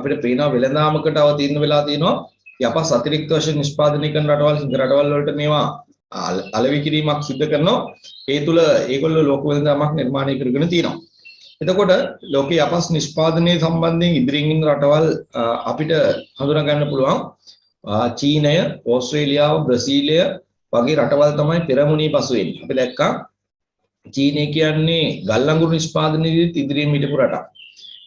අපිට පේනවා වෙළඳාමකට අවතීර්ණ වෙලා තියෙනවා යපස් අතිරික්ත වශයෙන් නිෂ්පාදනය කරන රටවල් වලට මේවා අලෙවි කිරීමක් සිදු කරනවා. ඒ තුල ඒගොල්ලෝ ලෝක වෙළඳාමක් නිර්මාණය කරගෙන තියෙනවා. එතකොට ලෝකයේ යපස් නිෂ්පාදනය සම්බන්ධයෙන් ඉදිරියෙන් ඉන්න රටවල් අපිට හඳුනා ගන්න පුළුවන්. චීනය, ඕස්ට්‍රේලියාව, බ්‍රසීලය වගේ රටවල් තමයි පෙරමුණේ පසු වෙන්නේ. අපි දැක්කා චීනය කියන්නේ ගල් අඟුරු නිෂ්පාදනයේදී ඉදිරියෙන් හිටපු රටක්.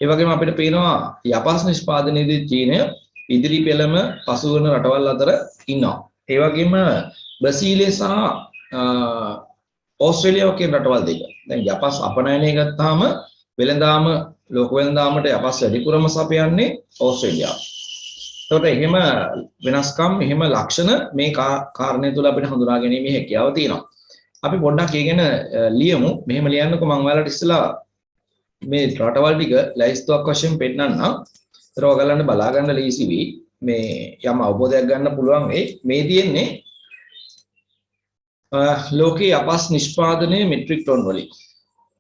ඒ වගේම අපිට පේනවා යපස් නිෂ්පාදනයේදී චීනය ඉදිරි පෙළම පසු වෙන රටවල් අතර ඉන්නවා. ඒ වගේම බ්‍රසීලය සහ ඕස්ට්‍රේලියාව කියන රටවල් දෙක. දැන් යපස් අපනයනය ගත්තාම වෙළඳාම ලෝක වෙළඳාමට යපස් වැඩිපුරම සපයන්නේ ඕස්ට්‍රේලියාව. ඒකට එහෙම වෙනස්කම් එහෙම ලක්ෂණ මේ කාරණේ තුල අපිට හඳුනා ගැනීමේ හැකියාව තියෙනවා. අපි පොඩ්ඩක් ඒ ගැන ලියමු. මෙහෙම ලියන්නකො මම ඔයාලට ඉස්සලා මේ රටවල් ටික ලයිස්තුවක් වශයෙන් පෙන්නන්නම්. ඒතර ඔයගලන්ට බලා ගන්න ලීසි වී මේ යම් අවබෝධයක් ගන්න පුළුවන් මේ තියෙන්නේ ලෝකයේ යපස් නිෂ්පාදනයේ මෙට්‍රික් ටොන් වලින්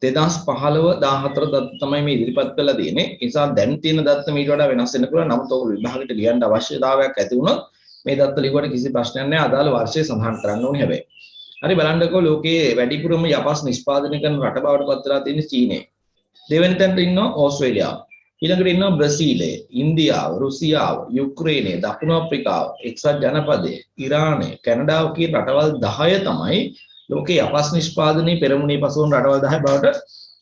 2015 14 දත්ත තමයි මේ ඉදිරිපත් කරලා තියෙන්නේ. ඒ නිසා දැන් තියෙන දත්ත මීට වඩා වෙනස් වෙන්න පුළුවන්. නමුත් ඔය විභාගයට ලියන්න අවශ්‍යතාවයක් ඇති වුණොත් මේ දත්ත ලියුවට කිසි ප්‍රශ්නයක් නැහැ. අදාළ වර්ෂය සඳහන් කරන්න ඕනේ හැබැයි. හරි බලන්නකෝ ලෝකයේ වැඩිපුරම යපස් නිෂ්පාදනය කරන රට බවට පත් වෙලා තියෙන්නේ චීනය. දෙවෙනි තැනට ඉන්නවා ඕස්ට්‍රේලියාව. ඊළඟට ඉන්නවා බ්‍රසීලය, ඉන්දියාව, රුසියාව, යුක්‍රේනය, දකුණු අප්‍රිකාව, එක්සත් ජනපදය, ඉරානය, කැනඩාව කියන රටවල් 10 තමයි ලෝකයේ යපස් නිෂ්පාදනයේ පෙරමුණේ පසු වන රටවල් 10 බවට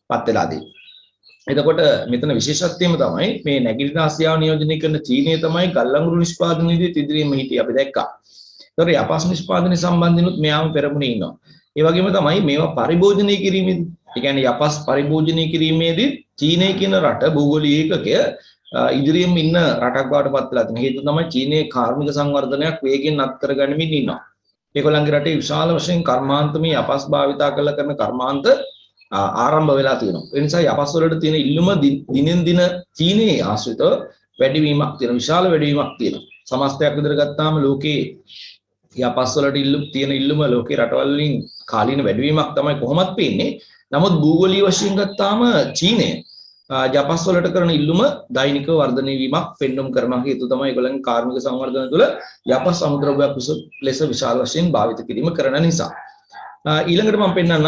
පත් වෙලා තියෙන්නේ. එතකොට මෙතන විශේෂත්වයම තමයි මේ නැගෙනහිර ආසියාව නියෝජනය කරන චීනය තමයි ගල් අඟුරු නිෂ්පාදනයේදී ඉදිරියෙම හිටියේ අපි දැක්කා. ඒතකොට යපස් නිෂ්පාදනය සම්බන්ධිනුත් මෙයාම පෙරමුණේ ඉන්නවා. ඒ වගේම තමයි මේවා පරිභෝජනය කිරීමේදී, ඒ කියන්නේ යපස් පරිභෝජනය කිරීමේදී චීනය කියන රට භූගෝලීය ඒකකය ඉදිරියෙන් ඉන්න රටක් බවට පත් වෙලා තියෙනවා. හේතුව තමයි චීනයේ කාර්මික සංවර්ධනයක් වේගෙන් අත්කර ගනිමින් ඉන්නවා. ඒගොල්ලන්ගේ රටේ විශාල වශයෙන් කර්මාන්තමේ යපස් භාවිතා කරලා කරන කර්මාන්ත ආරම්භ වෙලා තියෙනවා. ඒ නිසා යපස් වලට තියෙන ඉල්ලුම දිනෙන් දින චීනයේ ආශ්‍රිතව වැඩිවීමක් තියෙනවා. විශාල වැඩිවීමක් තියෙනවා. සමස්තයක් විදිහට ගත්තාම ලෝකේ යපස් වලට තියෙන ඉල්ලුම ලෝකේ රටවල් වලින් කාලීන වැඩිවීමක් තමයි කොහොමත් පේන්නේ. නමුත් භූගෝලීය වශයෙන් ගත්තාම චීනය යපස් වලට කරන ඉල්ලුම දෛනිකව වර්ධනය වීමක් පෙන්වුම් කරනවා. හේතුව තමයි ඒගොල්ලන්ගේ කාර්මික සංවර්ධන තුළ යපස් අමුද්‍රව්‍යයක් ලෙස විශාල වශයෙන් භාවිත කිරීම කරන නිසා. ඊළඟට මම පෙන්නන්න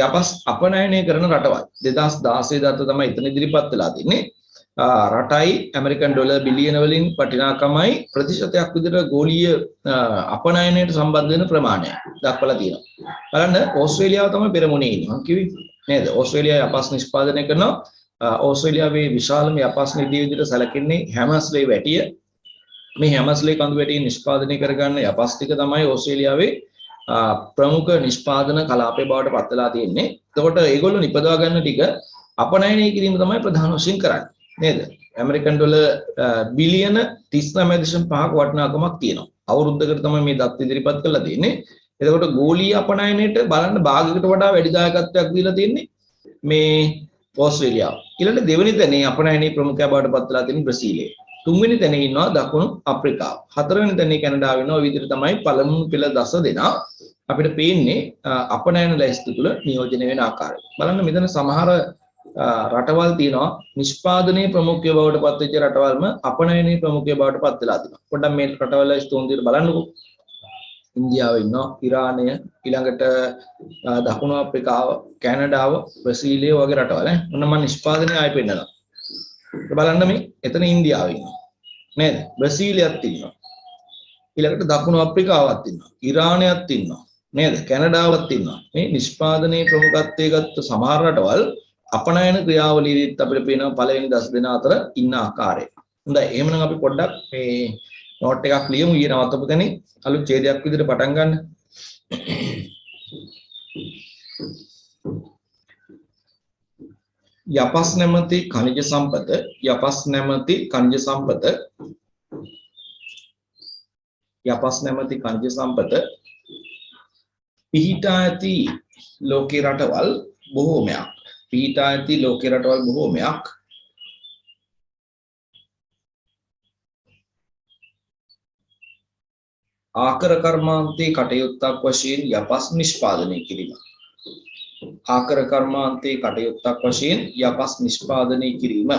යපස් අපනයනය කරන රටවල් 2016 දත්ත තමයි එතන ඉදිරිපත් වෙලා තින්නේ. රටයි ඇමරිකන් ඩොලර් බිලියන වලින් වටිනාකමයි ප්‍රතිශතයක් විදිහට ගෝලීය අපනයනයට සම්බන්ධ වෙන ප්‍රමාණය දක්වලා තියෙනවා. බලන්න ඕස්ට්‍රේලියාව තමයි පෙරමුණේ ඉන්නේ. මම කිව්වේ නේද? ඕස්ට්‍රේලියාව යපස් නිෂ්පාදනය කරනවා. ඕස්ට්‍රේලියාවේ විශාලම යපස් නිධිය විදිහට සැලකෙන්නේ හැමස්ලේ වැටිය. මේ හැමස්ලේ කඳු වැටිය නිෂ්පාදනය කරගන්න යපස් ටික තමයි ඕස්ට්‍රේලියාවේ ප්‍රමුඛ නිෂ්පාදන කලාපය බවට පත් වෙලා තියෙන්නේ. එතකොට ඒගොල්ලෝ නිපදවා ගන්න ටික අපනයනය කිරීම තමයි ප්‍රධාන වශයෙන් කරන්නේ. නේද? ඇමරිකන් ඩොලර් බිලියන 39.5ක වටිනාකමක් තියෙනවා. අවුරුද්දකට තමයි මේ දත් ඉදිරිපත් කරලා තියෙන්නේ. එතකොට ගෝලීය අපනයනයට බලන්න භාගයකට වඩා වැඩි දායකත්වයක් දීලා තියෙන්නේ මේ ඕස්ට්‍රේලියාව. ඊළඟ දෙවෙනි තැනේ අපනයනයේ ප්‍රමුඛයා බවට පත් වෙලා තියෙන බ්‍රසීලය. තුන්වෙනි තැනේ ඉන්නවා දකුණු අප්‍රිකාව. හතරවෙනි තැනේ කැනඩාව වෙනවා. ඔය විදිහට තමයි පළමු පෙළ දස දෙනා අපිට පේන්නේ අපනයන ලැයිස්තු තුල නියෝජනය වෙන ආකාරය. බලන්න මෙතන සමහර රටවල් තියෙනවා නිෂ්පාදනයේ ප්‍රමුඛය බවට පත් වෙච්ච රටවල්ම අපනයනයේ ප්‍රමුඛය බවට පත් වෙලා තියෙනවා. පොඩ්ඩක් මේ රටවල ස්තෝන් දිහා බලන්නකෝ. ඉන්දියාව ඉන්නවා, ඉරානය, ඊළඟට දකුණු අප්‍රිකාව, කැනඩාව, බ්‍රසීලය වගේ රටවල් නේ. මොන මම නිෂ්පාදනය ආයෙ පෙන්නනවා. බලන්න මේ එතන ඉන්දියාව ඉන්නවා. නේද? බ්‍රසීලියත් ඉන්නවා. ඊළඟට දකුණු අප්‍රිකාවත් ඉන්නවා. ඉරානයත් ඉන්නවා. නේද? කැනඩාවත් ඉන්නවා. මේ නිෂ්පාදනයේ ප්‍රමුඛත්වයේ ගත්ත සමහර රටවල් අපනයන ක්‍රියාවලියේදීත් අපිට පේනවා පළවෙනි 10 දෙනා අතර ඉන්න ආකාරය. හොඳයි එහෙමනම් අපි පොඩ්ඩක් මේ නෝට් එකක් ලියමු ඊයේ නවත්තපු තැනින් අලුත් ඡේදයක් විදිහට පටන් ගන්න. යපස් නැමැති ඛනිජ සම්පත පිහිටා ඇති ලෝකේ රටවල් බොහෝමයක් ආකර කර්මාන්තයේ කටයුත්තක් වශයෙන් යපස් නිෂ්පාදනය කිරීම.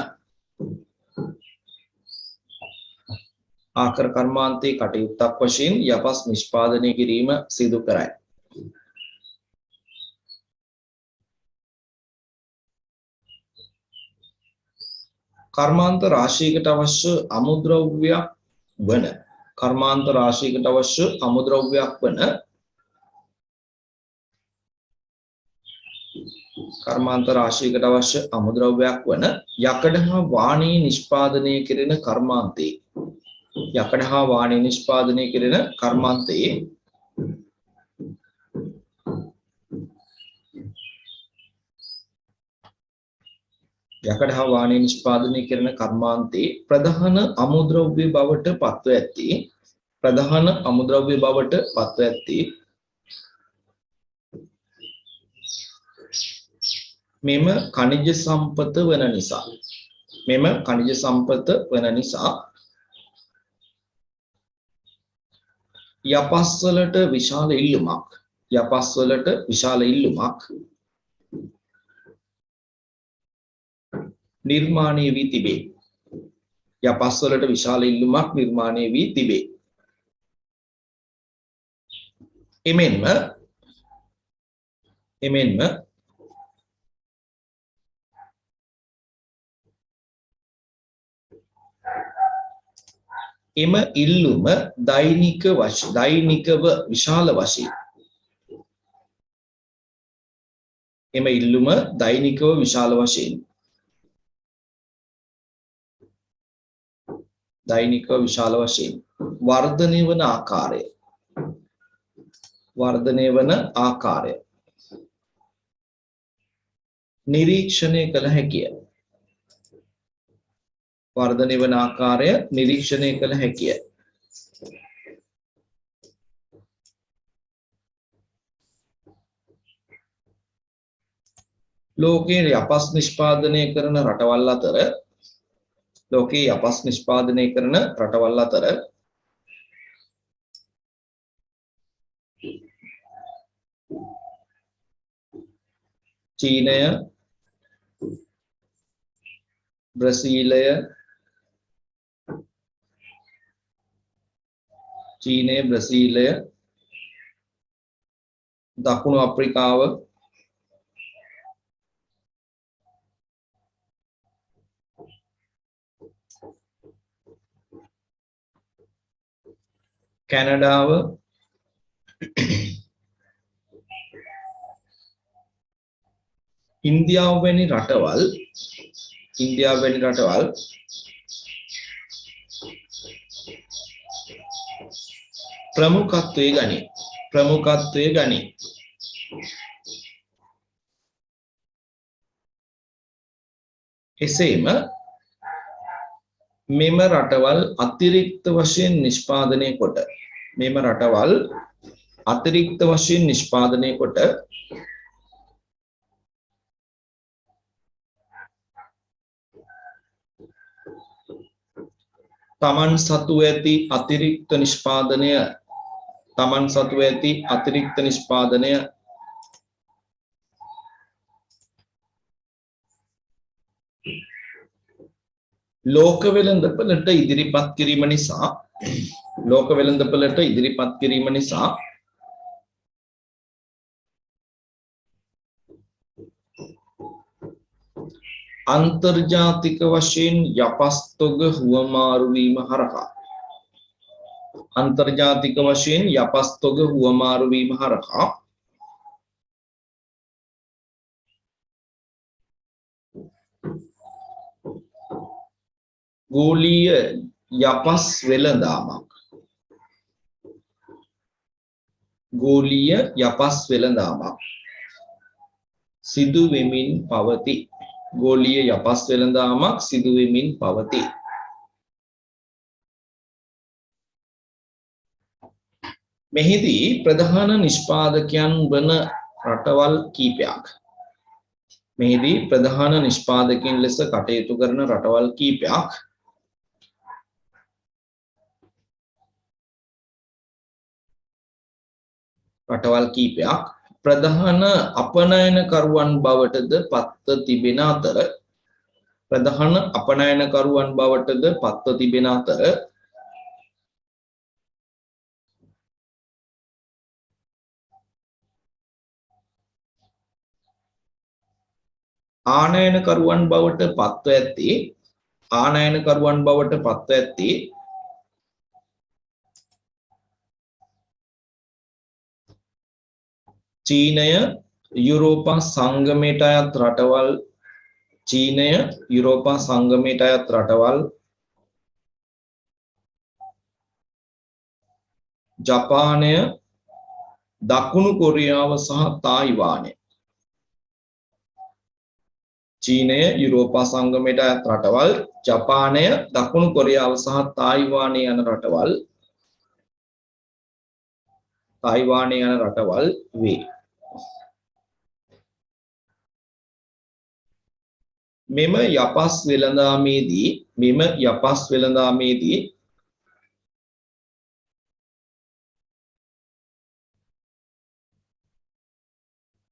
ආකර කර්මාන්තයේ කටයුත්තක් වශයෙන් යපස් නිෂ්පාදනය කිරීම සිදු කරයි. කර්මාන්ත රාශියකට අවශ්‍ය අමුද්‍රව්‍යයක් වන කර්මාන්ත රාශියකට අවශ්‍ය අමුද්‍රව්‍යයක් වන කර්මාන්ත රාශියකට අවශ්‍ය අමුද්‍රව්‍යයක් වන යකඩ හා වාණී නිෂ්පාදනය කෙරෙන කර්මාන්තයේ යකඩ හා වාණී නිෂ්පාදනය කෙරෙන කර්මාන්තයේ යකඩ හා වාණී නිෂ්පාදනය කරන කර්මාන්තයේ ප්‍රධාන අමුද්‍රව්‍ය බවට පත්ව ඇත්තේ ප්‍රධාන අමුද්‍රව්‍ය බවට පත්ව ඇත්තේ මෙම ඛනිජ සම්පත වන නිසා මෙම ඛනිජ සම්පත වන නිසා යපස් වලට විශාල ඉල්ලුමක් නිර්මාණය වී තිබේ. යපස් වලට විශාල ඉල්ලුමක් නිර්මාණය වී තිබේ. එමෙන්ම එම ඉල්ලුම දෛනිකව විශාල වශයෙන් එම ඉල්ලුම දෛනිකව විශාල වශයෙන් වර්ධනය වන ආකාරය නිරීක්ෂණය කළ හැකිය. වර්ධනය වන ආකාරය නිරීක්ෂණය කළ හැකිය. ලෝකයේ යපස් නිෂ්පාදනය කරන රටවල් අතර චීනය, බ්‍රසීලය, දකුණු අප්‍රිකාව, කැනඩාව, ඉන්දියාව වැනි රටවල් ප්‍රමුඛත්වයේ ගනී. එසේම මෙම රටවල් අතිරික්ත වශයෙන් නිෂ්පාදනය කොට තමන් සතු ඇති අතිරික්ත නිෂ්පාදනය ලෝක වෙළඳපළට ඉදිරිපත් කිරීම නිසා අන්තර්ජාතික වශයෙන් යපස් තොග හුවමාරු වීම හරහා ගෝලීය යපස් වෙළඳාමක් සිදු වෙමින් පවතී. මෙහිදී ප්‍රධාන නිෂ්පාදකයන් වන රටවල් ලෙස කටයුතු කරන රටවල් කීපයක් ප්‍රධාන අපනයනකරුවන් බවටද පත්ව තිබෙන අතර ආනයනකරුවන් බවට පත්ව ඇත්තේ ආනයනකරුවන් බවට පත්ව ඇත්තේ චීනය යුරෝපා සංගමයට අයත් රටවල් චීනය යුරෝපා සංගමයට අයත් රටවල් ජපානය දකුණු කොරියාව සහ තායිවානය චීනය යුරෝපා සංගමයට අයත් රටවල් ජපානය දකුණු කොරියාව සහ තායිවානය යන රටවල් වේ මෙම යපස් වෙළඳාමේදී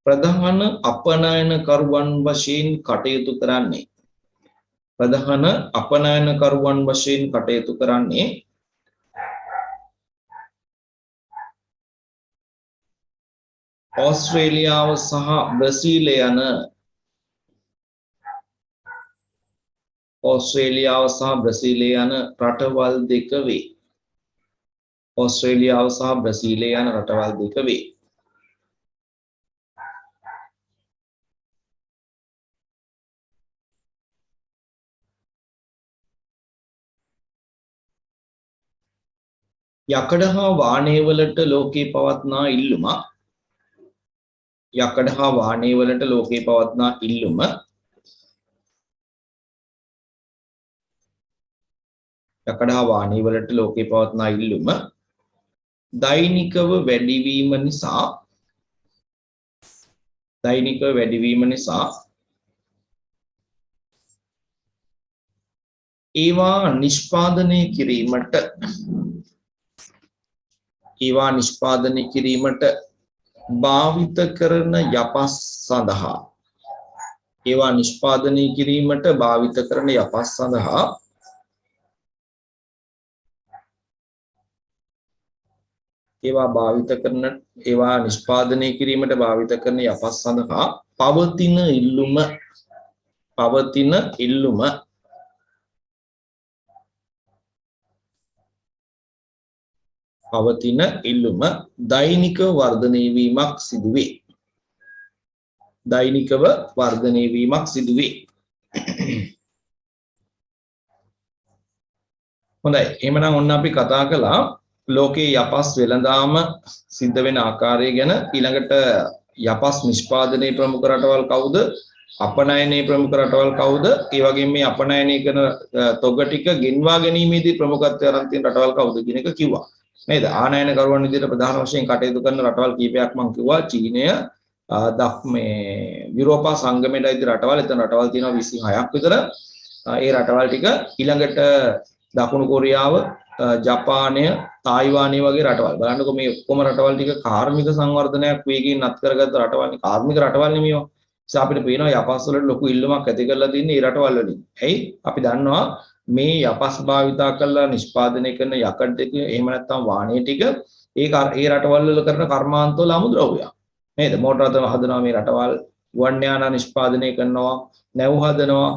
ප්‍රධාන අපනයනකරුවන් වශයෙන් කටයුතු කරන්නේ ඕස්ට්‍රේලියාව සහ බ්‍රසීලය යන රටවල් දෙක වේ. යකඩ හා වාණේවලට ලෝකේ පවත්නා ඉල්ලුම දෛනිකව වැඩිවීම නිසා ඒවා නිෂ්පාදනය කිරීමට භාවිත කරන යපස් සඳහා පවතින ඉල්ලුම දෛනිකව වර්ධනය වීමක් සිදුවේ. හොඳයි, එහෙනම් ඔන්න අපි කතා කළා ලෝකේ යපස් වෙළඳාම සිද්ධ වෙන ආකාරය ගැන. ඊළඟට යපස් නිෂ්පාදනයේ ප්‍රමුඛ රටවල් කවුද? අපනයනයේ ප්‍රමුඛ රටවල් කවුද? ඒ වගේම මේ අපනයනය කරන තොග ටික ගෙන්වා ගැනීමේදී ප්‍රමුඛත්වය අරන් තියෙන රටවල් කවුද කියන එක කිව්වා. නේද? ආනයනකරුවන් විදිහට ප්‍රධාන වශයෙන් කටයුතු කරන රටවල් කීපයක් මම කිව්වා. චීනය, යුරෝපා සංගමයට අයිති රටවල්. එතන රටවල් තියෙනවා 26ක් විතර. ඒ රටවල් ටික ඊළඟට දකුණු කොරියාව, ජපානය, තායිවානය වගේ රටවල්. බලන්නකො මේ ඔක්කොම රටවල් ටික කාර්මික සංවර්ධනයක් වේගයෙන් අත් කරගත්ත රටවල්. කාර්මික රටවල් නෙමෙයි. ඒ අපිට පේනවා යපස් වලට ලොකු ඉල්ලුමක් ඇති කරලා තින්නේ මේ රටවල් වලින්. ඇයි? අපි දන්නවා මේ යපස් භාවිතා කරලා නිෂ්පාදනය කරන යකඩ ටික, එහෙම නැත්නම් වාණය ටික ඒ රටවල් වල කරන කර්මාන්තවල අමුද්‍රව්‍යයක්. නේද? මෝටර හදනවා මේ රටවල්, ගුවන් යාන නිෂ්පාදනය කරනවා, නැව් හදනවා.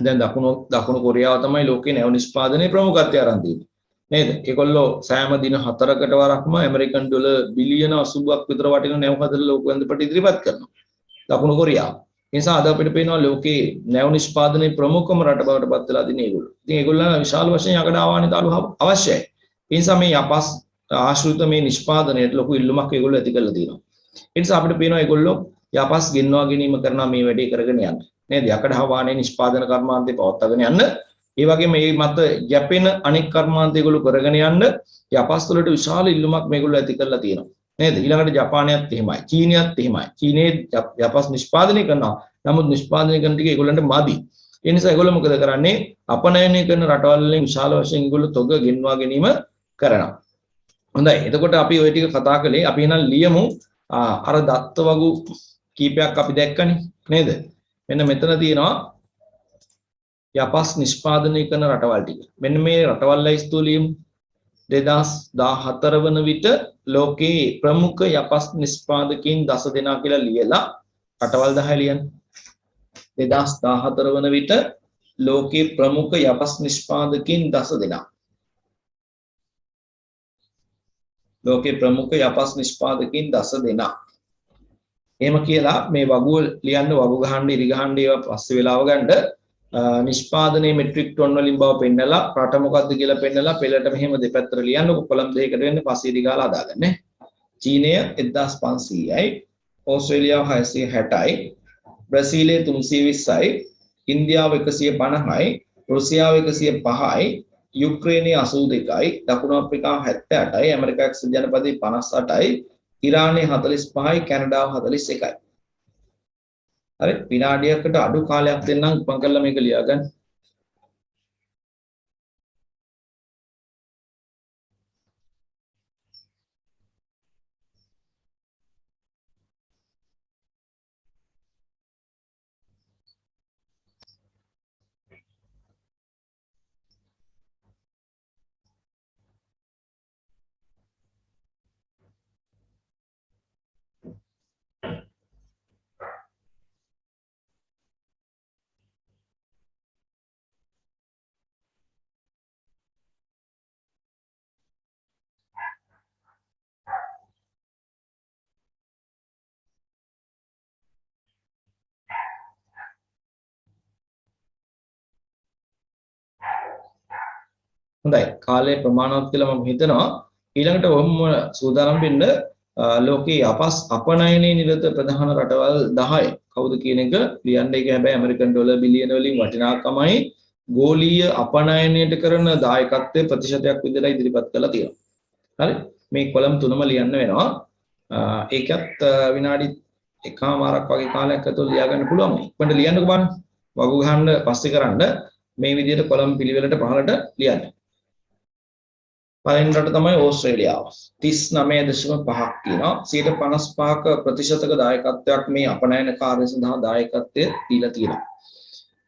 දැන් දකුණු කොරියාව තමයි ලෝකේ නැව් නිෂ්පාදනයේ ප්‍රමුඛත්වය අරන් තියෙන්නේ. නේද? ඒගොල්ලෝ සෑම දින 4කට වරක්ම ඇමරිකන් ඩොලර් බිලියන 80ක් විතර වටින නැව් හදලා ලෝක වෙළඳපොළට ඉදිරිපත් කරනවා. දකුණු කොරියාව. ඒ නිසා අද අපිට පේනවා ලෝකේ නැව් නිෂ්පාදනයේ ප්‍රමුඛම රට බවට පත් වෙලා තියෙන ඒගොල්ලෝ. ඉතින් ඒගොල්ලන් විශාල වශයෙන් යකඩ ආවානිතාලු අවශ්‍යයි. ඒ නිසා මේ යපස් ආශ්‍රිත මේ නිෂ්පාදනයට ලොකු ඉල්ලුමක් ඒගොල්ලෝ ඇති කරලා තියෙනවා. ඒ නිසා අපිට පේනවා ඒගොල්ලෝ යපස් ගෙන්වා ගැනීම කරන මේ වැඩේ කරගෙන යන්න. නේද? යකඩ හා වාණය නිෂ්පාදන කර්මාන්තේ පවත්වාගෙන යන්න. ඒ වගේම මේ මත යැපෙන අනෙක් කර්මාන්ත ඒගොල්ලෝ කරගෙන යන්න යපස් වලට විශාල ඉල්ලුමක් මේගොල්ලෝ ඇති කරලා තියෙනවා. නේද? ඊළඟට ජපානයත් එහෙමයි, චීනයත් එහෙමයි. චීනයේ යපස් නිෂ්පාදනය කරනවා. නමුත් නිෂ්පාදනය කරන ටික ඒගොල්ලන්ට මදි. ඒ නිසා ඒගොල්ලෝ මොකද කරන්නේ? අපනයනය කරන රටවල් වලින් විශාල වශයෙන් ඒගොල්ලෝ තොග ගෙන්වා ගැනීම කරනවා. හොඳයි. එතකොට අපි ওই ටික කතා කළේ. අපි එහෙනම් ලියමු අර දත්ත වගු කීපයක් අපි දැක්කනේ. නේද? මෙන්න මෙතන තියෙනවා යපස් නිෂ්පාදනය කරන රටවල් ටික. මෙන්න මේ රටවල් ලයිස්තුව ලියමු. 2014 වන විට ලෝකේ ප්‍රමුඛ යපස් නිෂ්පාදකයින් 10 දෙනා කියලා ලියලා රටවල් 10 ලියන්න. 2014 වන විට ලෝකේ ප්‍රමුඛ යපස් නිෂ්පාදකින් 10 දෙනා. ලෝකේ ප්‍රමුඛ යපස් නිෂ්පාදකින් 10 දෙනා. එහෙම කියලා මේ වගුව ලියන්න වගු ගහන්න ඉරි ගහන්න ඒවා පස්සේ වෙලාව ගන්න නිෂ්පාදනයේ මෙට්‍රික් ටොන් වලින් බව පෙන්නලා රට මොකද්ද කියලා පෙන්නලා පෙළට මෙහෙම දෙපැත්තට ලියන්නකො කොලම් දෙකකට වෙන්නේ පස්සේ ඉරි ගහලා හදාගන්න. චීනය 1500යි, ඕස්ට්‍රේලියාව 660යි, බ්‍රසීලය 320යි, ඉන්දියාව 150යි, රුසියාව 105යි, යුක්‍රේනය 82යි, දකුණු අප්‍රිකාව 78යි, ඇමරිකා එක්සත් ජනපදයේ 58යි, ඉරානය 45යි, කැනඩාව 41යි. හරි විනාඩියකට අඩු කාලයක් දෙන්නම් උපන් කරලා මේක ලියා ගන්න. හොඳයි කාලය ප්‍රමාණවත් කියලා මම හිතනවා ඊළඟට ඔහොම සූදානම් වෙන්න ලෝකයේ යපස් අපනයනයේ නිරත ප්‍රධාන රටවල් 10 කවුද කියන එක ලියන්න. ඒක හැබැයි ඇමරිකන් ඩොලර් බිලියන වලින් වටිනාකමයි ගෝලීය අපනයනයට කරන දායකත්වයේ ප්‍රතිශතයක් විදිහට ඉදිරිපත් කරලා තියෙනවා. හරි මේ කොලම් තුනම ලියන්න වෙනවා. ඒකත් විනාඩි එකමාරක් වගේ කාලයක් ඇතුළත ලියා ගන්න පුළුවන්. ඉක්මනට ලියන්නකෝ බලන්න. වගු ගහන්න පස්සේ කරන්න මේ විදිහට කොලම් පිළිවෙලට පහළට ලියන්න. පළවෙනි රට තමයි ඕස්ට්‍රේලියාව. 39.5ක් තියෙනවා. 55ක ප්‍රතිශතක දායකත්වයක් මේ අපනයන කාර්ය සඳහා දායකත්වය දීලා තියෙනවා.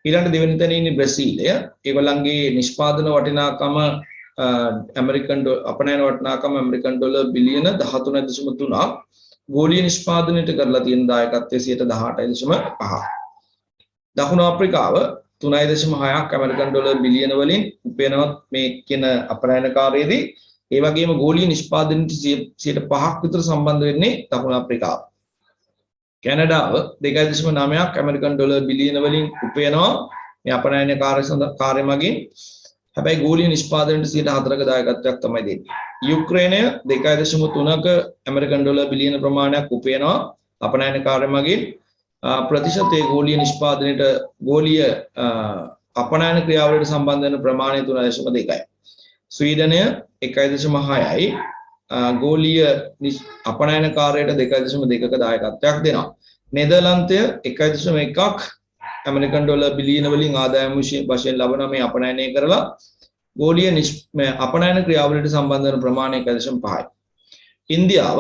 ඊළඟ දෙවෙනි තැන ඉන්නේ බ්‍රසීලය. ඒගොල්ලන්ගේ නිෂ්පාදන වටිනාකම අපනයන වටිනාකම ඇමරිකන් ඩොලර් බිලියන 13.3ක්. ගෝලීය නිෂ්පාදනයට කරලා තියෙන දායකත්වය 18.5. දකුණු අප්‍රිකාව 3.6ක් ඇමරිකන් ඩොලර් බිලියන වලින් උපයනවත් මේ කියන අපනයනකාරයේදී ඒ වගේම ගෝලීය නිෂ්පාදනයට 5ක් විතර සම්බන්ධ වෙන්නේ දකුණු අප්‍රිකාව. කැනඩාව 2.9ක් ඇමරිකන් ඩොලර් බිලියන වලින් උපයනවා මේ අපනයන කාර්ය මගින්. හැබැයි ගෝලීය නිෂ්පාදනයට 4ක දායකත්වයක් තමයි දෙන්නේ. යුක්‍රේනය 2.3ක ඇමරිකන් ඩොලර් බිලියන ප්‍රමාණයක් උපයනවා අපනයන කාර්ය මගින්. ප්‍රතිශතයේ ගෝලීය නිෂ්පාදනයට ගෝලීය අපනයන ක්‍රියාවලට සම්බන්ධ වෙන ප්‍රමාණය 3.2යි. ස්වීඩනය 1.6යි ගෝලීය අපනයන කාර්යයට 2.2ක දායකත්වයක් දෙනවා. නෙදර්ලන්තය 1.1ක් ඇමරිකන් ඩොලර් බිලියන වලින් ආදායම වශයෙන් ලබන මේ අපනයනය කරලා ගෝලීය අපනයන ක්‍රියාවලට සම්බන්ධ වෙන ප්‍රමාණය 1.5යි. ඉන්දියාව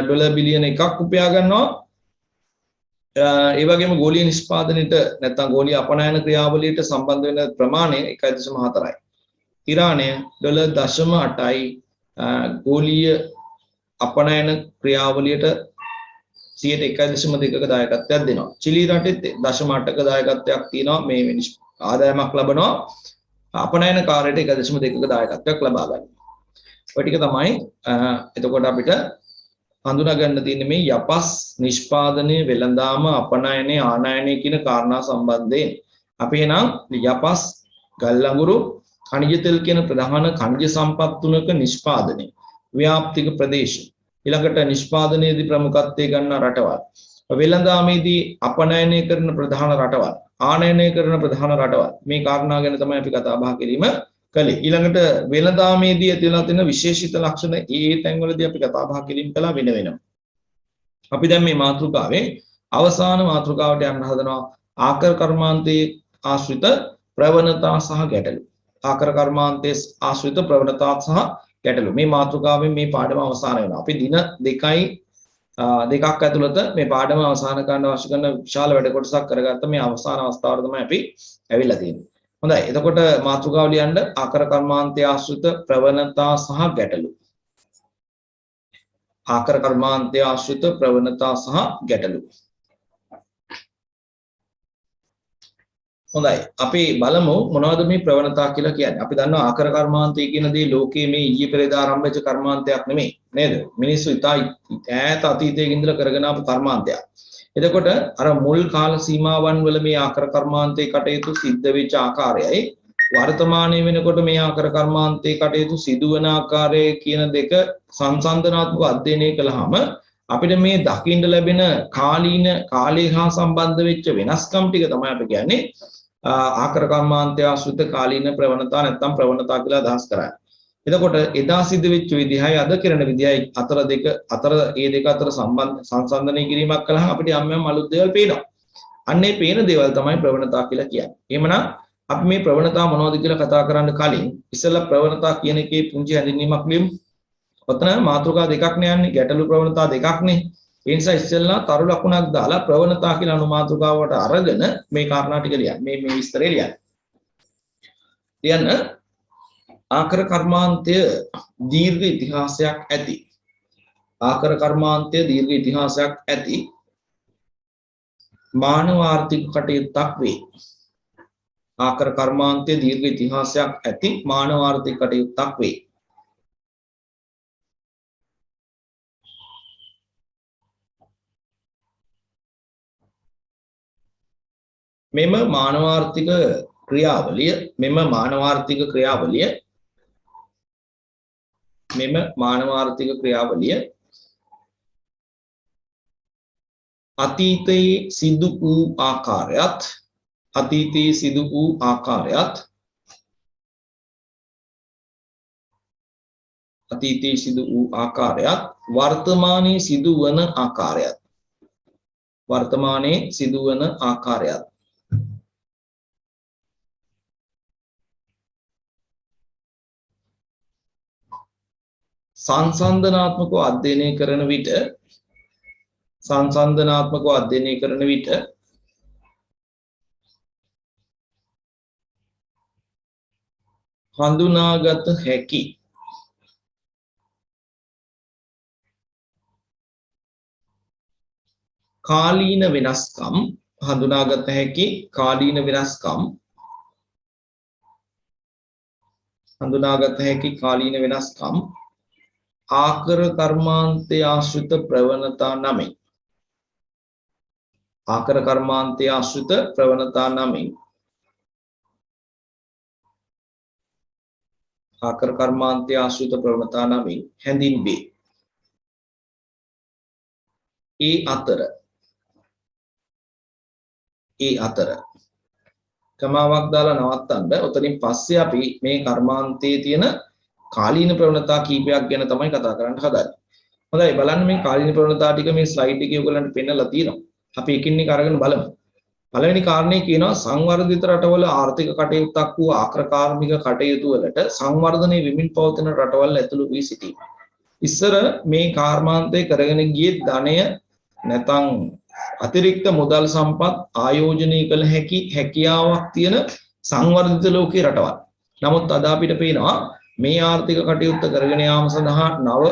ඩොලර් බිලියන 1ක් උපයා ගන්නවා. ඒ වගේම ගෝලීය නිෂ්පාදනයට නැත්නම් ගෝලීය අපනයන ක්‍රියාවලියට සම්බන්ධ වෙන ප්‍රමාණය 1.4යි. ඉරානය ඩොලර් 0.8යි ගෝලීය අපනයන ක්‍රියාවලියට 1.2ක දායකත්වයක් දෙනවා. චිලි රටෙත් 0.8ක දායකත්වයක් තියෙනවා මේ ආදායමක් ලබනවා අපනයන කාර්යයට 1.2ක දායකත්වයක් ලබා ගන්න. ඔය ටික තමයි එතකොට අපිට හඳුනා ගන්න තියෙන්නේ මේ යපස් නිෂ්පාදනයේ වෙළඳාම අපනයනයේ ආනයනයේ කියන කාරණා සම්බන්ධයෙන්. අපි එනම් යපස් ගල් අඟුරු khනිජ තෙල් කියන ප්‍රධාන khනිජ සම්පත් තුනක නිෂ්පාදනයේ ව්‍යාප්තික ප්‍රදේශ ඊළඟට නිෂ්පාදනයේදී ප්‍රමුඛත්වයේ ගන්න රටවල් වෙළඳාමේදී අපනයනය කරන ප්‍රධාන රටවල් ආනයනය කරන ප්‍රධාන රටවල් මේ කාරණා ගැන තමයි අපි කතා බහ කිරීම කළේ. ඊළඟට වෙළඳාමේදී ඇතිවලා තියෙන විශේෂිත ලක්ෂණ ඒ තැන්වලදී අපි කතා බහ කිරීම කළා වෙන වෙනම. අපි දැන් මේ මාතෘකාවේ අවසාන මාතෘකාවට යන්න හදනවා ආකර කර්මාන්තයේ ආශ්‍රිත ප්‍රවණතා සහ ගැටලු. ආකර කර්මාන්තයේ ආශ්‍රිත ප්‍රවණතා සහ ගැටලු. මේ මාතෘකාවෙන් මේ පාඩම අවසන් වෙනවා. අපි දින දෙකක් ඇතුළත මේ පාඩම අවසන් කරන්න අවශ්‍ය කරන විශාල වැඩ කොටසක් කරගත්ත මේ අවසාන අවස්ථාවට තමයි අපි ඇවිල්ලා තියෙන්නේ. හොඳයි. එතකොට මාතෘකාව ලියන්න ආකර කර්මාන්තයේ ආශ්‍රිත ප්‍රවණතා සහ ගැටලු. ආකර කර්මාන්තයේ ආශ්‍රිත ප්‍රවණතා සහ ගැටලු. හොඳයි. අපි බලමු මොනවද මේ ප්‍රවණතා කියලා කියන්නේ. අපි දන්නවා ආකර කර්මාන්තය කියන දේ ලෝකයේ මේ ඊයේ පෙරේදා ආරම්භ වෙච්ච කර්මාන්තයක් නෙමෙයි. නේද? මිනිස්සු ඉතා ඈත අතීතයේ ඉඳලා කරගෙන ආපු කර්මාන්තයක්. එතකොට අර මුල් කාල සීමාවන් වල මේ ආකර කර්මාන්තයේ කටයුතු සිද්ධ වෙච්ච ආකාරයයි වර්තමානයේ වෙනකොට මේ ආකර කර්මාන්තයේ කටයුතු සිදුවන ආකාරය කියන දෙක සංසන්දනාත්මක අධ්‍යයනය කළාම අපිට මේ දකින්න ලැබෙන කාලය හා සම්බන්ධ වෙච්ච වෙනස්කම් ටික තමයි අපි කියන්නේ ආකර කර්මාන්තය ආශ්‍රිත කාලීන ප්‍රවණතා නැත්නම් ප්‍රවණතා කියලා අදහස් කරන්නේ. එතකොට එදා සිද්ධ වෙච්ච විදිහයි අද කරන විදිහයි අතර ඒ දෙක අතර සංසන්දනය කිරීමක් කළාම අපිට යම් අලුත් දේවල් පේනවා. අන්නේ පේන දේවල් තමයි ප්‍රවණතා කියලා කියන්නේ. එහෙමනම් අපි මේ ප්‍රවණතා මොනවද කියලා කතා කරන්න කලින් ඉස්සෙල්ලා ප්‍රවණතා කියන එකේ පුංචි හැඳින්වීමක් ලියමු. ඔතන මාතෘකා දෙකක් නේ යන්නේ, ගැටලු ප්‍රවණතා දෙකක් නේ. ඒ නිසා ඉස්සෙල්ලා තරු ලකුණක් දාලා ප්‍රවණතා කියලා අනුමාතෘකාවට අරගෙන මේ කාරණා ටික ලියන්න. මේ විස්තරය ලියන්න. ලියන්න ආකර කර්මාන්තය දීර්ඝ ඉතිහාසයක් ඇති. ආකර කර්මාන්තය දීර්ඝ ඉතිහාසයක් ඇති මානව ආර්ථික කටයුත්තක් වේ. ආකර කර්මාන්තය දීර්ඝ ඉතිහාසයක් ඇති මානව ආර්ථික කටයුත්තක් වේ. මෙම මානවාර්ථික ක්‍රියාවලිය අතීතයේ සිදු වූ ආකාරයත් වර්තමානයේ සිදුවන ආකාරයත් සංසන්දනාත්මකව අධ්‍යයනය කරන විට හඳුනාගත හැකි කාලීන වෙනස්කම් ආකර කර්මාන්තය ආශ්‍රිත ප්‍රවණතා නමින් හැඳින්වේ. ඒ අතර කමාවක් දාලා නවත්තන්න. ඔතනින් පස්සේ අපි මේ කර්මාන්තයේ තියෙන කාලීන ප්‍රවණතා කීපයක් ගැන තමයි කතා කරන්න හදන්නේ. හොඳයි බලන්න මේ කාලීන ප්‍රවණතා ටික මේ ස්ලයිඩ් එකේ ඔයගලන්ට පෙන්නලා තියෙනවා. අපි එකින් එක අරගෙන බලමු. පළවෙනි කාරණේ කියනවා සංවර්ධිත රටවල ආර්ථික කටයුත්තක් වූ ආක්‍රකාර්මික කටයුතු වලට සංවර්ධනයේ වෙමින් පවතින රටවල් ඇතුළු වී සිටීම. ඉස්සර මේ කර්මාන්තය කරගෙන ගියේ ධනය නැත්නම් අතිරික්ත මුදල් සම්පත් ආයෝජනය කළ හැකියාවක් තියෙන සංවර්ධිත ලෝකයේ රටවල්. නමුත් අද අපිට පේනවා මේ ආර්ථික කටයුත්ත කරගෙන යාම සඳහා නව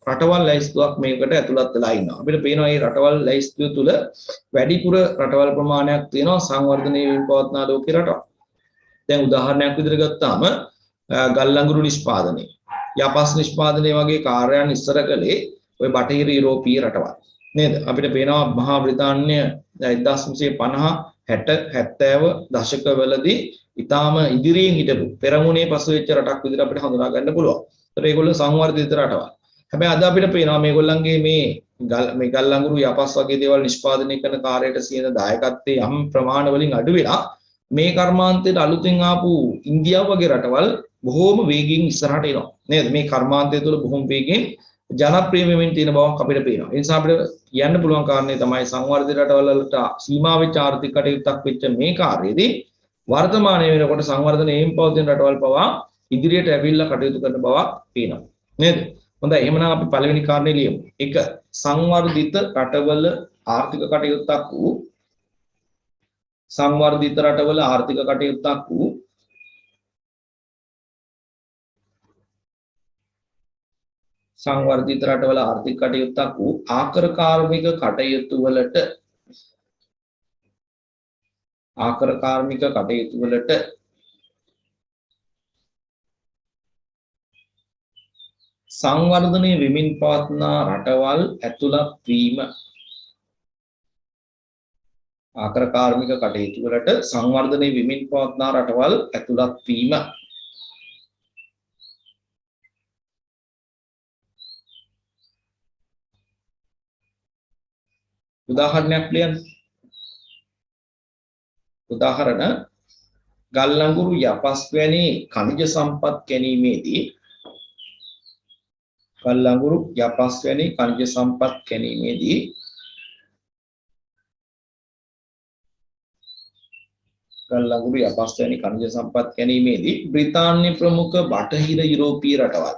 රටවල් ලැයිස්තුවක් මේකට ඇතුළත් වෙලා ඉන්නවා. අපිට පේනවා මේ රටවල් ලැයිස්තුව තුල වැඩිපුර රටවල් ප්‍රමාණයක් තියෙනවා සංවර්ධනයේ වෙමින් පවත්නා ලෝකයේ රටවල්. දැන් උදාහරණයක් විදිහට ගත්තාම ගල් අඟුරු නිෂ්පාදනය, යපස් නිෂ්පාදනය වගේ කාර්යයන් ඉස්සර කළේ ওই බටහිර යුරෝපීය රටවල්. නේද? අපිට පේනවා මහා බ්‍රිතාන්‍ය 1950 60 70 දශකවලදී ඊටාම ඉදිරියෙන් හිටපු පෙරමුණේ පසු වෙච්ච රටක් විදිහට අපිට හඳුනා ගන්න පුළුවන්. ඒතර ඒගොල්ලෝ සංවර්ධිත රටවල්. හැබැයි අද අපිට පේනවා මේගොල්ලන්ගේ මේ ගල් අඟුරු යපස් වගේ දේවල් නිෂ්පාදනය කරන කාර්යයට සියන දායකත්වයේ යම් ප්‍රමාණ වලින් අඩු වෙලා මේ කර්මාන්තයට අලුතෙන් ආපු ඉන්දියාව වගේ රටවල් බොහෝම වේගයෙන් ඉස්සරහට එනවා. නේද? මේ කර්මාන්තය තුළ බොහොම වේගයෙන් ජනප්‍රිය වෙමින් තියෙන බවක් අපිට පේනවා. ඒ නිසා අපිට කියන්න පුළුවන් කාරණේ තමයි සංවර්ධිත රටවල් වලට සීමා වෙච්ච ආර්ථික කටයුත්තක් වෙච්ච මේ කාර්යයේදී වර්තමානයේ වෙනකොට සංවර්ධනයෙන් පවතින රටවල් පවා ඉදිරියට ඇවිල්ලා කටයුතු කරන බවක් පේනවා. නේද? හොඳයි එහෙනම් අපි පළවෙනි කාරණේ ලියමු. 1. සංවර්ධිත රටවල ආර්ථික කටයුත්තක් වූ ආකර කාර්මික කටයුතු වලට ආකරකාර්මික කටයුතු වලට සංවර්ධනය වෙමින් පවත්නා රටවල් ඇතුළත් වීම ආකරකාර්මික කටයුතු වලට සංවර්ධනය වෙමින් පවත්නා රටවල් ඇතුළත් වීම උදාහරණයක් ලියන්න උදාහරණ ගල් අඟුරු යපස් වැනි ඛනිජ සම්පත් ගැනීමේදී ගල් අඟුරු යපස් වැනි ඛනිජ සම්පත් ගැනීමේදී ගල් අඟුරු යපස් වැනි ඛනිජ සම්පත් ගැනීමේදී බ්‍රිතාන්‍ය ප්‍රමුඛ බටහිර යුරෝපීය රටවල්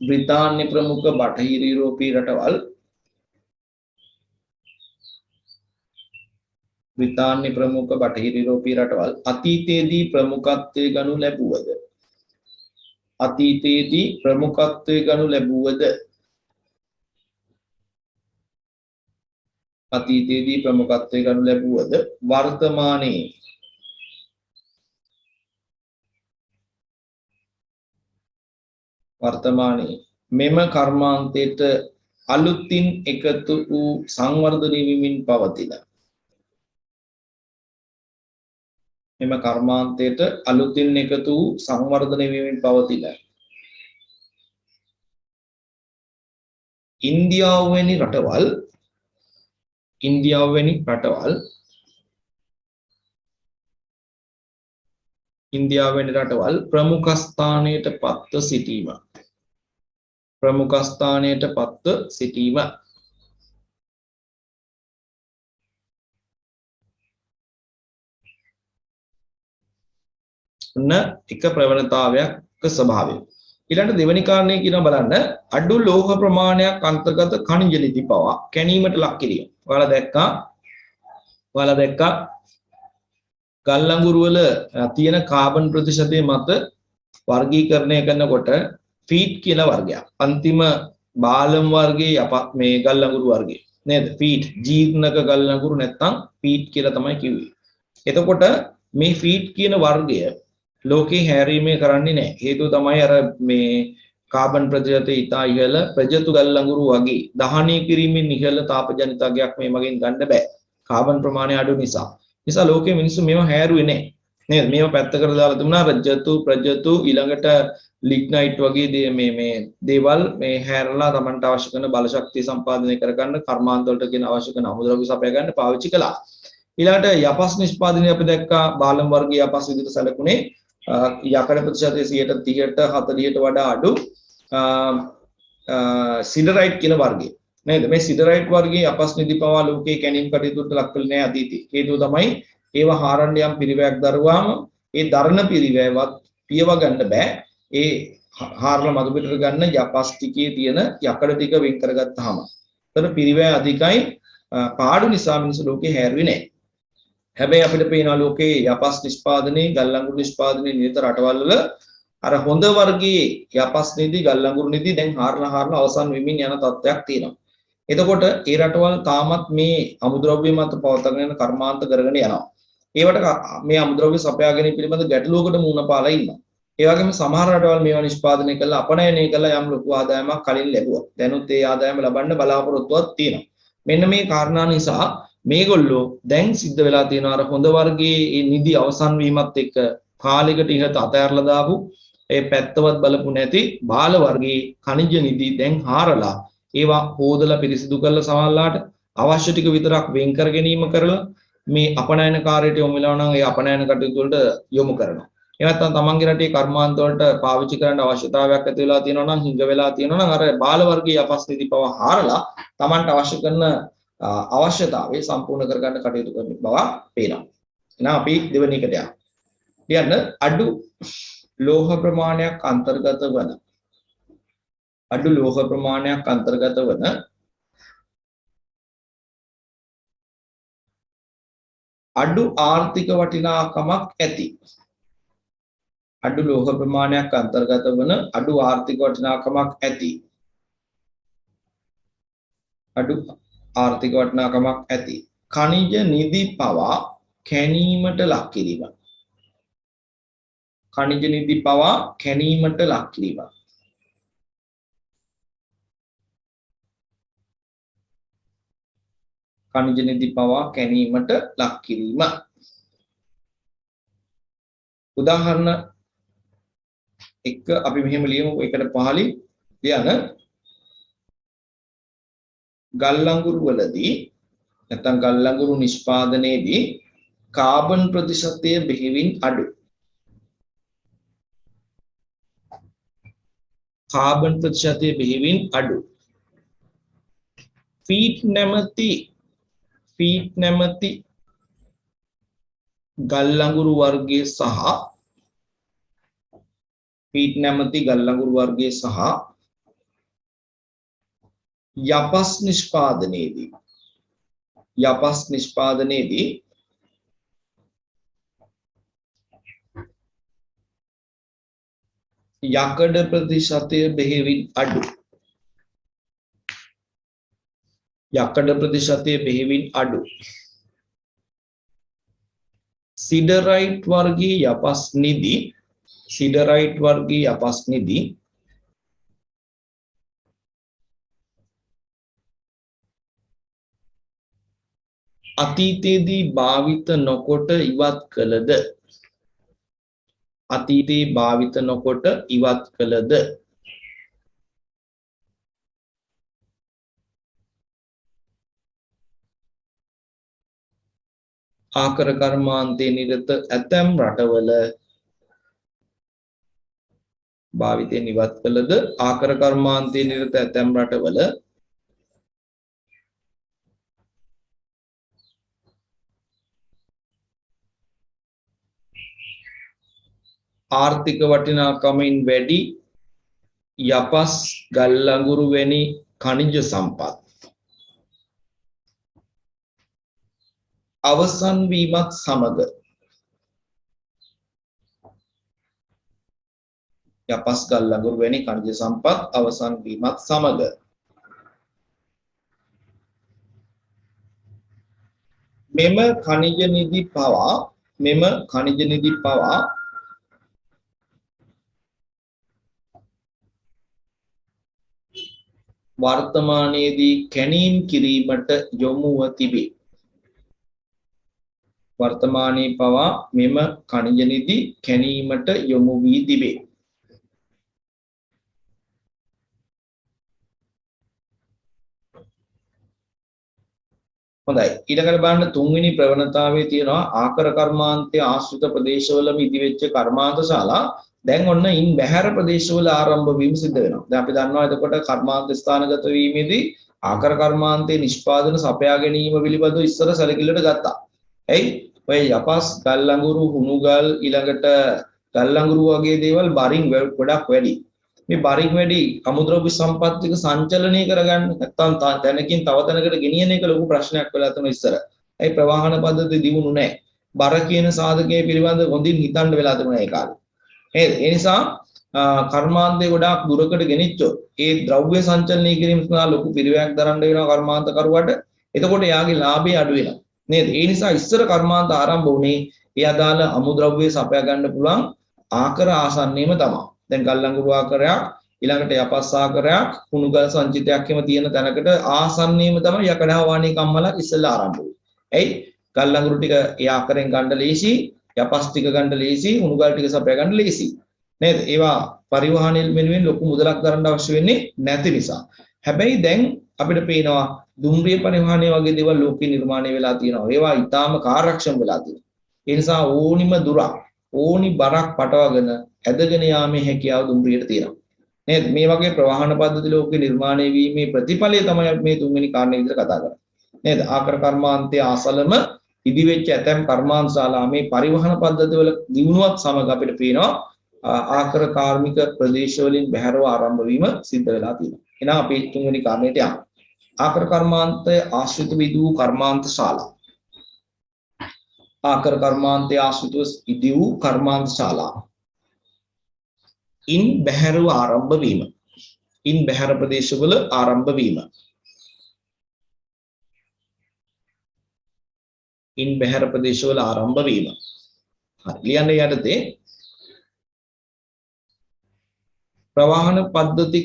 බ්‍රිතාන්‍ය ප්‍රමුඛ බටහිර යුරෝපීය රටවල් බ්‍රිතාන්‍ය ප්‍රමුඛ බටහිර යුරෝපීය රටවල් අතීතයේදී ප්‍රමුඛත්වයේ ගනු ලැබුවද අතීතයේදී ප්‍රමුඛත්වයේ ගනු ලැබුවද අතීතයේදී ප්‍රමුඛත්වයේ ගනු ලැබුවද වර්තමානයේ මෙම කර්මාන්තයට අලුතින් එකතු වූ සංවර්ධනය වෙමින් පවතින මෙම කර්මාන්තයට අලුතින් එකතු වූ සංවර්ධනය වෙමින් පවතින ඉන්දියාව වැනි රටවල් ප්‍රමුඛ ස්ථානයට පත්ව සිටීම ඔන්න එක ප්‍රවණතාවයක් ස්වභාවය. ඊළඟට දෙවෙනි කාරණේ කියනවා බලන්න අඩු ලෝහ ප්‍රමාණයක් අන්තර්ගත ඛනිජ නිදි පවා කැණීමට ලක් කිරීම. ඔයාලා දැක්කා ගල් අඟුරු වල තියෙන කාබන් ප්‍රතිශතය මත වර්ගීකරණය කරනකොට ෆීට් කියලා වර්ගයක්. අන්තිම බාලම් වර්ගයේ මේ ගල් අඟුරු වර්ගය නේද? ෆීට් ජීර්ණක ගල් අඟුරු නැත්තම් ෆීට් කියලා තමයි කිව්වේ. එතකොට මේ ෆීට් කියන වර්ගය ලෝකේ හැරීමේ කරන්නේ නැහැ. හේතුව තමයි අර මේ කාබන් ප්‍රතිශතය ඉතා ඉහළ ප්‍රජතු ගල් අඟුරු වගේ දහනය කිරීමෙන් ඉහළ තාපජනිත අගයක් මේ මගෙන් ගන්න බෑ. කාබන් ප්‍රමාණය අඩු නිසා. නිසා ලෝකයේ මිනිස්සු මේව හැරුවේ නැහැ. නේද? මේව පැත්තකට දාලා තිබුණා රජතු ප්‍රජතු ඊළඟට ලිග්නයිට් වගේ මේ දේවල් මේ හැරලා Tamanට අවශ්‍ය කරන බල ශක්තිය සම්පාදනය කරගන්න කර්මාන්ත වලට කියන අවශ්‍ය කරන අමුද්‍රව්‍ය සපයා ගන්න පාවිච්චි කළා. ඊළඟට යපස් නිෂ්පාදනය අපි දැක්කා බාලම් වර්ගයේ යපස් විදිහට සැලකුණේ යකඩ ප්‍රතිශතය 30ට 40ට වඩා අඩු සිඩරයිට් කියන වර්ගය. නේද? මේ සිඩරයිට් වර්ගයේ යපස් නිදි පවා ලෝකයේ කැණීම් කටයුතුට ලක් වෙන්නේ නැහැ අතීතයේ. හේතුව තමයි ඒවා හාරන්න යම් පිරිවැයක් දරුවාම ඒ දරණ පිරිවැයවත් පියව ගන්න බෑ. ඒ හාරලා මතු පිටට ගන්න යපස් ටිකේ තියෙන යකඩ ටික වෙන් කරගත්තාම. ඒතර පිරිවැය අධිකයි පාඩු නිසා මිනිස්සු ලෝකේ හැරුවේ නැහැ. හැබැයි අපිට පේනවා ලෝකේ යපස් නිෂ්පාදනයේ ගල් අඟුරු නිෂ්පාදනයේ නිරත රටවල් වල අර හොඳ වර්ගයේ යපස් නිදි ගල් අඟුරු නිදි දැන් හාරලා අවසන් වෙමින් යන තත්ත්වයක් තියෙනවා. එතකොට ඒ රටවල් තාමත් මේ අමුද්‍රව්‍ය මත පවත්වාගෙන යන කර්මාන්ත කරගෙන යනවා. ඒවට මේ අමුද්‍රව්‍ය සපයා ගැනීම පිළිබඳ ගැටලුවකට මුහුණ පාලා ඉන්නවා. ඒ වගේම සමහර රටවල් මේවා නිෂ්පාදනය කරලා අපනයනය කළා යම් ලොකු ආදායමක් කලින් ලැබුවා. දැනුත් ඒ ආදායම ලබන්න බලාපොරොත්තුවක් තියෙනවා. මෙන්න මේ කාරණා නිසා මේගොල්ලෝ දැන් සිද්ධ වෙලා තියෙනවා අර හොඳ වර්ගයේ නිදි අවසන් වීමත් එක්ක කාලයකට ඉහත අතහැරලා දාපු ඒ පැත්තවත් බලපු නැති බාල වර්ගයේ ඛනිජ නිදි දැන් හාරලා ඒවා හොදලා පිරිසිදු කරලා සමහරලාට අවශ්‍ය ටික විතරක් වෙන් කර ගැනීම කරලා මේ අපනයන කාර්යයට යොමු වෙනවා නම් ඒ අපනයන කටයුතු වලට යොමු කරනවා. ඒ නැත්නම් තමන්ගේ රටේ කර්මාන්ත වලට පාවිච්චි කරන්න අවශ්‍යතාවයක් ඇති වෙලා තියෙනවා නම් හිඟ වෙලා තියෙනවා නම් අර බාල වර්ගයේ යපස් නිදි පව හාරලා තමන්ට අවශ්‍ය කරන අවශ්‍යතාවය සම්පූර්ණ කරගන්න කටයුතු කරන බව පේනවා. එහෙනම් අපි දෙවෙනි එකට යමු. කියන්න අඩු ලෝහ ප්‍රමාණයක් අන්තර්ගත වන අඩු ආර්ථික වටිනාකමක් ඇති අඩු ලෝහ ප්‍රමාණයක් අන්තර්ගත වන අඩු ආර්ථික වටිනාකමක් ඇති ඛනිජ නිදි පවා කැණීමට ලක් කිරීම. खनिज निधि පවා කැණීමට ලක් කිරීම. खनिज निधि පවා කැණීමට ලක් කිරීම. උදාහරණ එක අපි මෙහෙම ලියමු එකට පහලින් ලියන ගල් අඟුරු වලදී නැත්නම් ගල් අඟුරු නිෂ්පාදනයේදී කාබන් ප්‍රතිශතය බෙහෙවින් අඩු. කාබන් ප්‍රතිශතය බෙහෙවින් අඩු. ෆීට් නැමැති ගල් අඟුරු වර්ගයේ සහ ෆීට් නැමැති ගල් අඟුරු වර්ගයේ සහ යපස් නිෂ්පාදනයේදී යකඩ ප්‍රතිශතය බෙහෙවින් අඩු. යකඩ ප්‍රතිශතය බෙහෙවින් අඩු. සිඩරයිට් වර්ගයේ යපස් නිධි අතීතයේදී භාවිත නොකොට ඉවත් කළද ආකර කර්මාන්තයේ නිරත ඇතැම් රටවල භාවිතයෙන් ඉවත් කළද ආකර කර්මාන්තයේ නිරත ඇතැම් රටවල ආර්ථික වටිනාකමින් වැඩි යපස් ගල් අඟුරු වැනි ඛනිජ සම්පත් අවසන් වීමත් සමග යපස් ගල් අඟුරු වැනි ඛනිජ සම්පත් අවසන් වීමත් සමග මෙම ඛනිජ නිධි පවා වර්තමානයේදී කැණීම් කිරීමට යොමුව තිබේ. වර්තමානයේ පවා මෙම ඛනිජ නිධි කැණීමට යොමු වී තිබේ. හොඳයි. ඊළඟට බලන්න තුන්වෙනි ප්‍රවණතාවයේ තියෙනවා ආකර කර්මාන්තය ආශ්‍රිත ප්‍රදේශවලම ඉදිවෙච්ච කර්මාන්තශාලා දැන් ඔන්න ඉන් බැහැර ප්‍රදේශවල ආරම්භ වීම සිද්ධ වෙනවා. දැන් අපි දන්නවා එතකොට කර්මාන්ත ස්ථානගත වීමේදී ආකර කර්මාන්තයේ නිෂ්පාදන සපයා ගැනීම පිළිබඳව ඉස්සර සැලකිල්ලට ගත්තා. එයි ඔය යපස් ගල් අඟුරු හුණු ගල් ඊළඟට ගල් අඟුරු වගේ දේවල් බරින් ගොඩක් වැඩි. මේ බරින් වැඩි අමුද්‍රව්‍ය සම්පත් ටික සංචලනය කරගන්න නැත්නම් තැනකින් තව තැනකට ගෙනියන එක ලොකු ප්‍රශ්නයක් වෙලා තියෙනවා ඉස්සර. ඒ ප්‍රවාහන පද්ධතිය දියුණු නැහැ. බර කියන සාධකයේ පිළිබඳව හොඳින් හිතන්න වෙලා තිබුණා ඒ කාලේ. ඒ නිසා කර්මාන්තේ ගොඩාක් දුරකට ගෙනිච්චොත් ඒ ද්‍රව්‍ය සංචලනය කිරීම සඳහා ලොකු පිරිවැයක් දරන්න වෙනවා කර්මාන්ත කරුවට. එතකොට යාගේ ලාභය අඩු වෙනවා. නේද? ඒ නිසා ඉස්සර කර්මාන්ත ආරම්භ වුණේ ඒ අදාළ අමුද්‍රව්‍ය සපයා ගන්න පුළුවන් ආකර ආසන්නයේම තමයි. දැන් ගල් අඟුරු ආකරයක් ඊළඟට යපස් ආකරයක් කුණු ගල් සංචිතයක් එහෙම තියෙන තැනකට ආසන්නයේම තමයි යකඩ හවාණී කම්මලක් ඉස්සෙල්ලා ආරම්භ වුනේ. එයි ගල් අඟුරු ටික ඒ ආකරෙන් ගන්න ලේසි, යපස් ටික ගන්න ලේසි, කුණු ගල් ටික සපයා ගන්න ලේසි. නේද? ඒවා පරිවහනය වෙනුවෙන් ලොකු මුදලක් දරන්න අවශ්‍ය වෙන්නේ නැති නිසා. හැබැයි දැන් අපිට පේනවා දුම්රිය පරිවහනය වගේ දේවල් ලෝකේ නිර්මාණය වෙලා තියෙනවා. ඒවා ඊටාම කාර්යක්ෂම වෙලා තියෙනවා. ඒ නිසා ඕනිම දුරක් ඕනි බරක් පටවගෙන ඇදගෙන යාමේ හැකියාව දුම්රියට තියෙනවා. නේද? මේ වගේ ප්‍රවාහන පද්ධති ලෝකේ නිර්මාණය වීමේ ප්‍රතිඵලය තමයි මේ තුන්වෙනි කාරණේ විතර කතා කරන්නේ. නේද? ආකර කර්මාන්තයේ ආසලම ඉදිවෙච්ච ඇතැම් කර්මාන්තශාලා මේ පරිවහන පද්ධති වල දියුණුවත් සමග අපිට පේනවා ආකර කාර්මික ප්‍රදේශ වලින් බැහැරව ආරම්භ වීම සිද්ධ වෙලා තියෙනවා. එහෙනම් අපි තුන්වෙනි කාරණේට යමු. ආකර කර්මාන්තය ආශ්‍රිත විදූ කර්මාන්තශාලා. ආකර කර්මාන්තය ආශ්‍රිතව ඉදි වූ කර්මාන්තශාලා. ඉන් බැහැරව ආරම්භ වීම. ඉන් බැහැර ප්‍රදේශවල ආරම්භ වීම. ඉන් බැහැර ප්‍රදේශවල ආරම්භ වීම. හරි ලියන්න යටතේ ප්‍රවාහන පද්ධති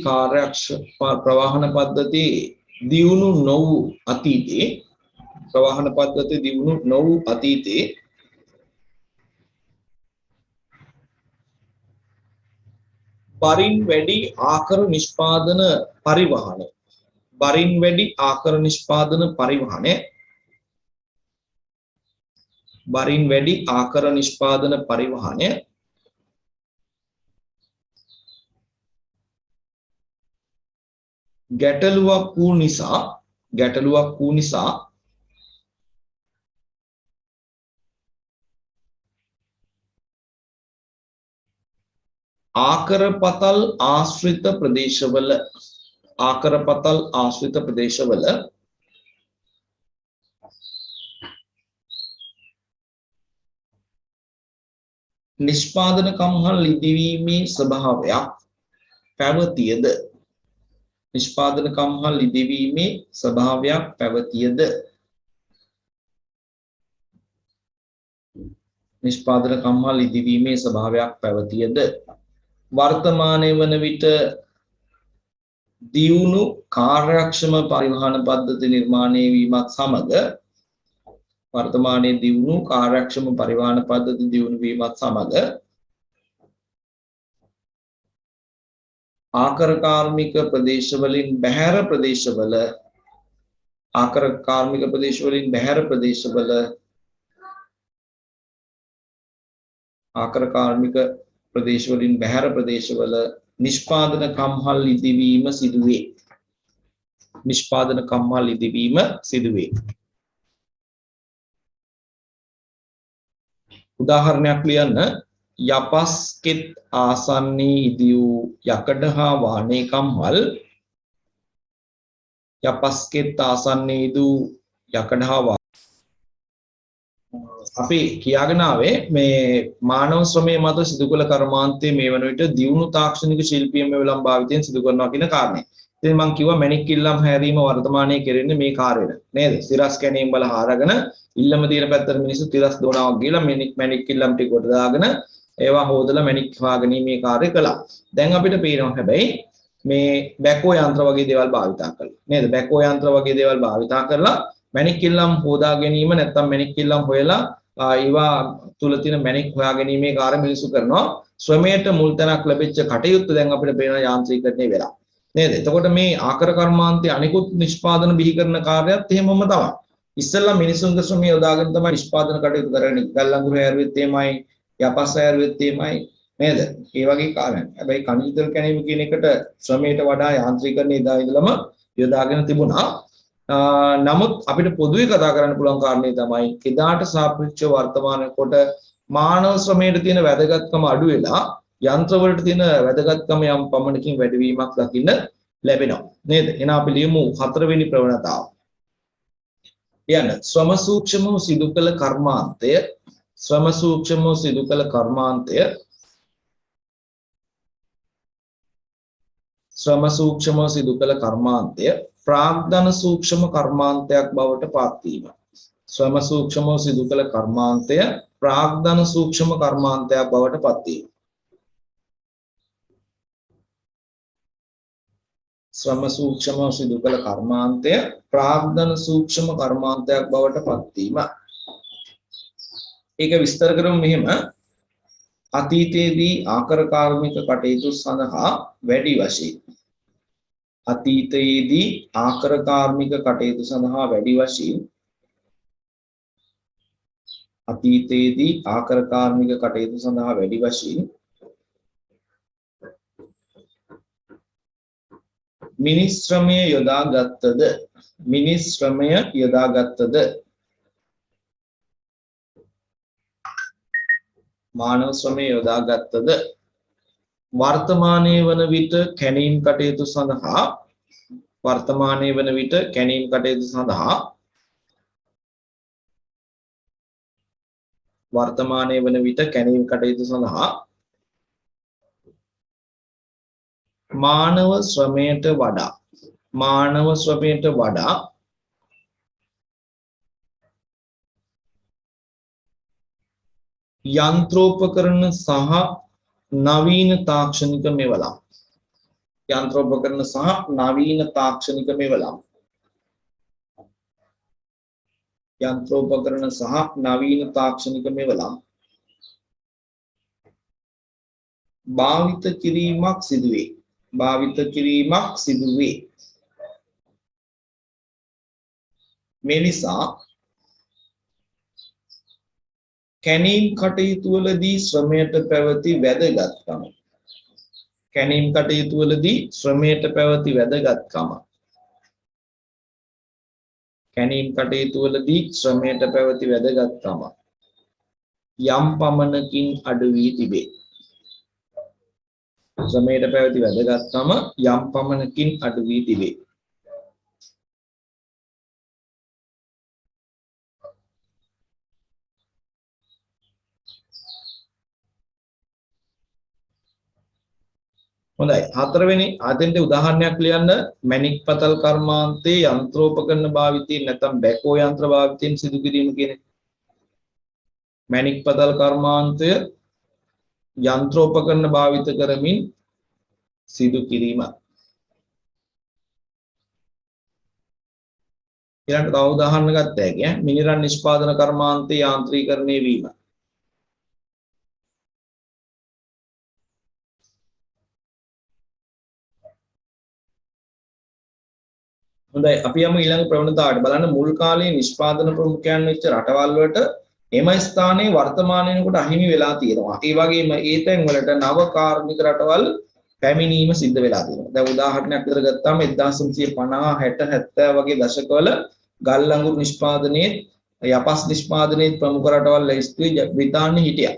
ප්‍රවාහන පද්ධති දියුණු නොවූ අතීතයේ ප්‍රවාහන පද්ධති දියුණු නොවූ අතීතයේ බරින් වැඩි ආකර නිෂ්පාදන පරිවහන බරින් වැඩි ආකර නිෂ්පාදන පරිවහනය බරින් වැඩි ආකර නිෂ්පාදන පරිවහනය ගැටලුවක් වූ නිසා ආකරපතල් ආශ්‍රිත ප්‍රදේශවල නිෂ්පාදන කම්හල් ඉදිවීමේ ස්වභාවයක් පැවතියද නිෂ්පාදන කම්හල් ඉදිවීමේ ස්වභාවයක් පැවතියද නිෂ්පාදන කම්හල් ඉදිවීමේ ස්වභාවයක් පැවතියද වර්තමානයේ වන විට දියුණු කාර්යක්ෂම පරිවහන පද්ධති නිර්මාණය වීමත් සමග වර්තමානයේ දියුණු කාර්යක්ෂම පරිවහන පද්ධති දියුණු වීමත් සමග ආකර කාර්මික ප්‍රදේශවලින් බැහැර ප්‍රදේශවල නිෂ්පාදන කම්හල් ඉදිවීම සිදුවේ. උදාහරණයක් ලියන්න යපස්කෙත් ආසන්නයේ ඉදි වූ යකඩ හා වාහනේ කම්හල් අපි කියාගෙන ආවේ මේ මානව ශ්‍රමයේ මත සිදු කළ කර්මාන්තයේ මේ වන විට දියුණු තාක්ෂණික ශිල්පීන් මෙවලම් භාවිතයෙන් සිදු කරනවා කියන කාරණේ. ඉතින් මම කිව්වා මැණික් කිල්ලම් හැරීම වර්තමානයේ කෙරෙන්නේ මේ කාර්යයට. නේද? සිරස් කැණීම් වල හාරගෙන ඉල්ලම තියෙන පැත්තට මිනිස්සු තිරස් දෝනාවක් ගිහලා මැණික් කිල්ලම් ටික කොට දාගෙන ඒවා හොදලා මැණික් හොයාගැනීමේ කාර්යය කළා. දැන් අපිට පේනවා හැබැයි මේ බැකෝ යන්ත්‍ර වගේ දේවල් භාවිතා කරලා. නේද? බැකෝ යන්ත්‍ර වගේ දේවල් භාවිතා කරලා මැණික් කිල්ලම් හොදා ගැනීම නැත්නම් මැණික් කිල්ලම් හොයලා ඒවා තුල තියෙන මැණික් හොයාගැනීමේ කාර්ය මිනිස්සු කරනවා. ශ්‍රමයට මුල් තැනක් ලැබිච්ච කටයුත්ත දැන් අපිට පේනවා යාන්ත්‍රීකරණය වෙලා. නේද? එතකොට මේ ආකර කර්මාන්තයේ අනිකුත් නිෂ්පාදන බිහි කරන කාර්යයත් එහෙමම තමයි. ඉස්සෙල්ලා මිනිසුන්ගේ ශ්‍රමය යොදාගෙන තමයි නිෂ්පාදන කටයුතු කරන්නේ. ගල්ලංගුර හැරුවෙත් එහෙමයි, යපස් හැරුවෙත් එහෙමයි. නේද? ඒ වගේ කාර්යයක්. හැබැයි කණිජ තෙල් කැණීම කියන එකට ශ්‍රමයට වඩා යාන්ත්‍රීකරණය ඉදා ඉඳලම යොදාගෙන තිබුණා. නමුත් අපිට පොදුවේ කතා කරන්න පුළුවන් කාරණේ තමයි එදාට සාපේක්ෂව වර්තමාන කොට මානව ශ්‍රමයට තියෙන වැදගත්කම අඩු වෙලා යන්ත්‍ර වලට තියෙන වැදගත්කම යම් පමණකින් වැඩිවීමක් දකින්න ලැබෙනවා. නේද? එහෙනම් අපි ලියමු හතරවෙනි ප්‍රවණතාව. යන්න ශ්‍රම සූක්ෂමව සිදු කළ කර්මාන්තය ප්‍රාග්ධන සූක්ෂම කර්මාන්තයක් බවට පත්වීම. ශ්‍රම සූක්ෂමව සිදු කළ කර්මාන්තය ප්‍රාග්ධන සූක්ෂම කර්මාන්තයක් බවට පත්වීම. ශ්‍රම සූක්ෂමව සිදු කළ කර්මාන්තය ප්‍රාග්ධන සූක්ෂම කර්මාන්තයක් බවට පත්වීම. ඒක විස්තර කරමු මෙහෙම. අතීතයේදී ආකර කාර්මික කටයුතු සඳහා වැඩි වශයෙන් මිනිස් ශ්‍රමය යොදාගත්තද මානව ශ්‍රමය යොදාගත්තද වර්තමානයේ වන විට කැණීම් කටයුතු සඳහා මානව ශ්‍රමයට වඩා යන්ත්‍රෝපකරණ සහ නවීන තාක්ෂණික මෙවලම්. යන්ත්‍රෝපකරණ සහ නවීන තාක්ෂණික මෙවලම්. යන්ත්‍රෝපකරණ සහ නවීන තාක්ෂණික මෙවලම් භාවිත කිරීමක් සිදුවේ. භාවිත කිරීමක් සිදුවේ. මේ නිසා කැණීම් කටයුතු වලදී ශ්‍රමයට පැවති වැදගත්කම. කැණීම් කටයුතු වලදී ශ්‍රමයට පැවති වැදගත්කම. කැණීම් කටයුතු වලදී ශ්‍රමයට පැවති වැදගත්කම යම් පමණකින් අඩු වී තිබේ. ශ්‍රමයට පැවති වැදගත්කම යම් පමණකින් අඩු වී තිබේ. හොඳයි හතරවෙනි අතෙන්ට උදාහරණයක් ලියන්න මැණික් පතල් කර්මාන්තයේ යන්ත්‍රෝපකරණ භාවිතයෙන් නැත්නම් බැකෝ යන්ත්‍ර භාවිතයෙන් සිදු කිරීම කියන්නේ මැණික් පතල් කර්මාන්තය යන්ත්‍රෝපකරණ භාවිත කරමින් සිදු කිරීම. ඊළඟට තව උදාහරණ ගත්තා කියන්නේ මිනිරන් නිෂ්පාදන කර්මාන්තයේ යාන්ත්‍රීකරණය වීම. හොඳයි අපි යමු ඊළඟ ප්‍රවණතාවට බලන්න මුල් කාලේ නිෂ්පාදන ප්‍රමුඛයන් වෙච්ච රටවල් වලට එම ස්ථානයේ වර්තමානයේනකොට අහිමි වෙලා තියෙනවා. ඒ වගේම ඒ තැන් වලට නව කාර්මික රටවල් පැමිණීම සිද්ධ වෙලා තියෙනවා. දැන් උදාහරණයක් විතර ගත්තාම 1950 60 70 වගේ දශකවල ගල් අඟුරු නිෂ්පාදනයේ යපස් නිෂ්පාදනයේ ප්‍රමුඛ රටවල් ලැයිස්තුවේ බ්‍රිතාන්‍ය හිටියා.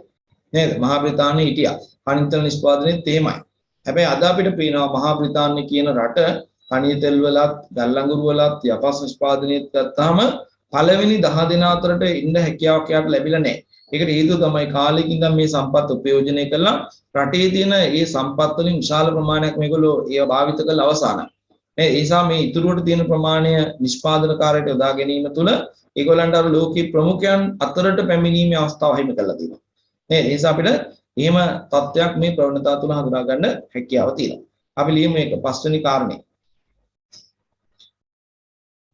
නේද? මහා බ්‍රිතාන්‍ය හිටියා. කනිතෙල් නිෂ්පාදනයේත් එහෙමයි. හැබැයි අද අපිට පේනවා මහා බ්‍රිතාන්‍ය කියන රට කණිය තෙල් වලත් ගල් අඟුරු වලත් යපස් නිෂ්පාදනයේත් ගත්තාම පළවෙනි 10 දෙනා අතරට ඉන්න හැකියාවක් යාට ලැබිලා නැහැ. ඒකට හේතුව තමයි කාලෙකින් ඉඳන් මේ සම්පත් උපයෝජනය කළා රටේ තියෙන මේ සම්පත් වලින් විශාල ප්‍රමාණයක් මේගොල්ලෝ ඒව භාවිත කළ අවසానයි. ඒ නිසා මේ ඉතුරුවට තියෙන ප්‍රමාණය නිෂ්පාදනකාරයට යොදා ගැනීම තුළ ඒගොල්ලන්ට අර ලෝකීය ප්‍රමුඛයන් අතරට පැමිණීමේ අවස්ථාව හිමි කරලා තියෙනවා. නේද? ඒ නිසා අපිට එහෙම තත්ත්වයක් මේ ප්‍රවණතාව තුළ හඳුනා ගන්න හැකියාව තියෙනවා. අපි ලියමු මේක පස්වෙනි කාරණේ.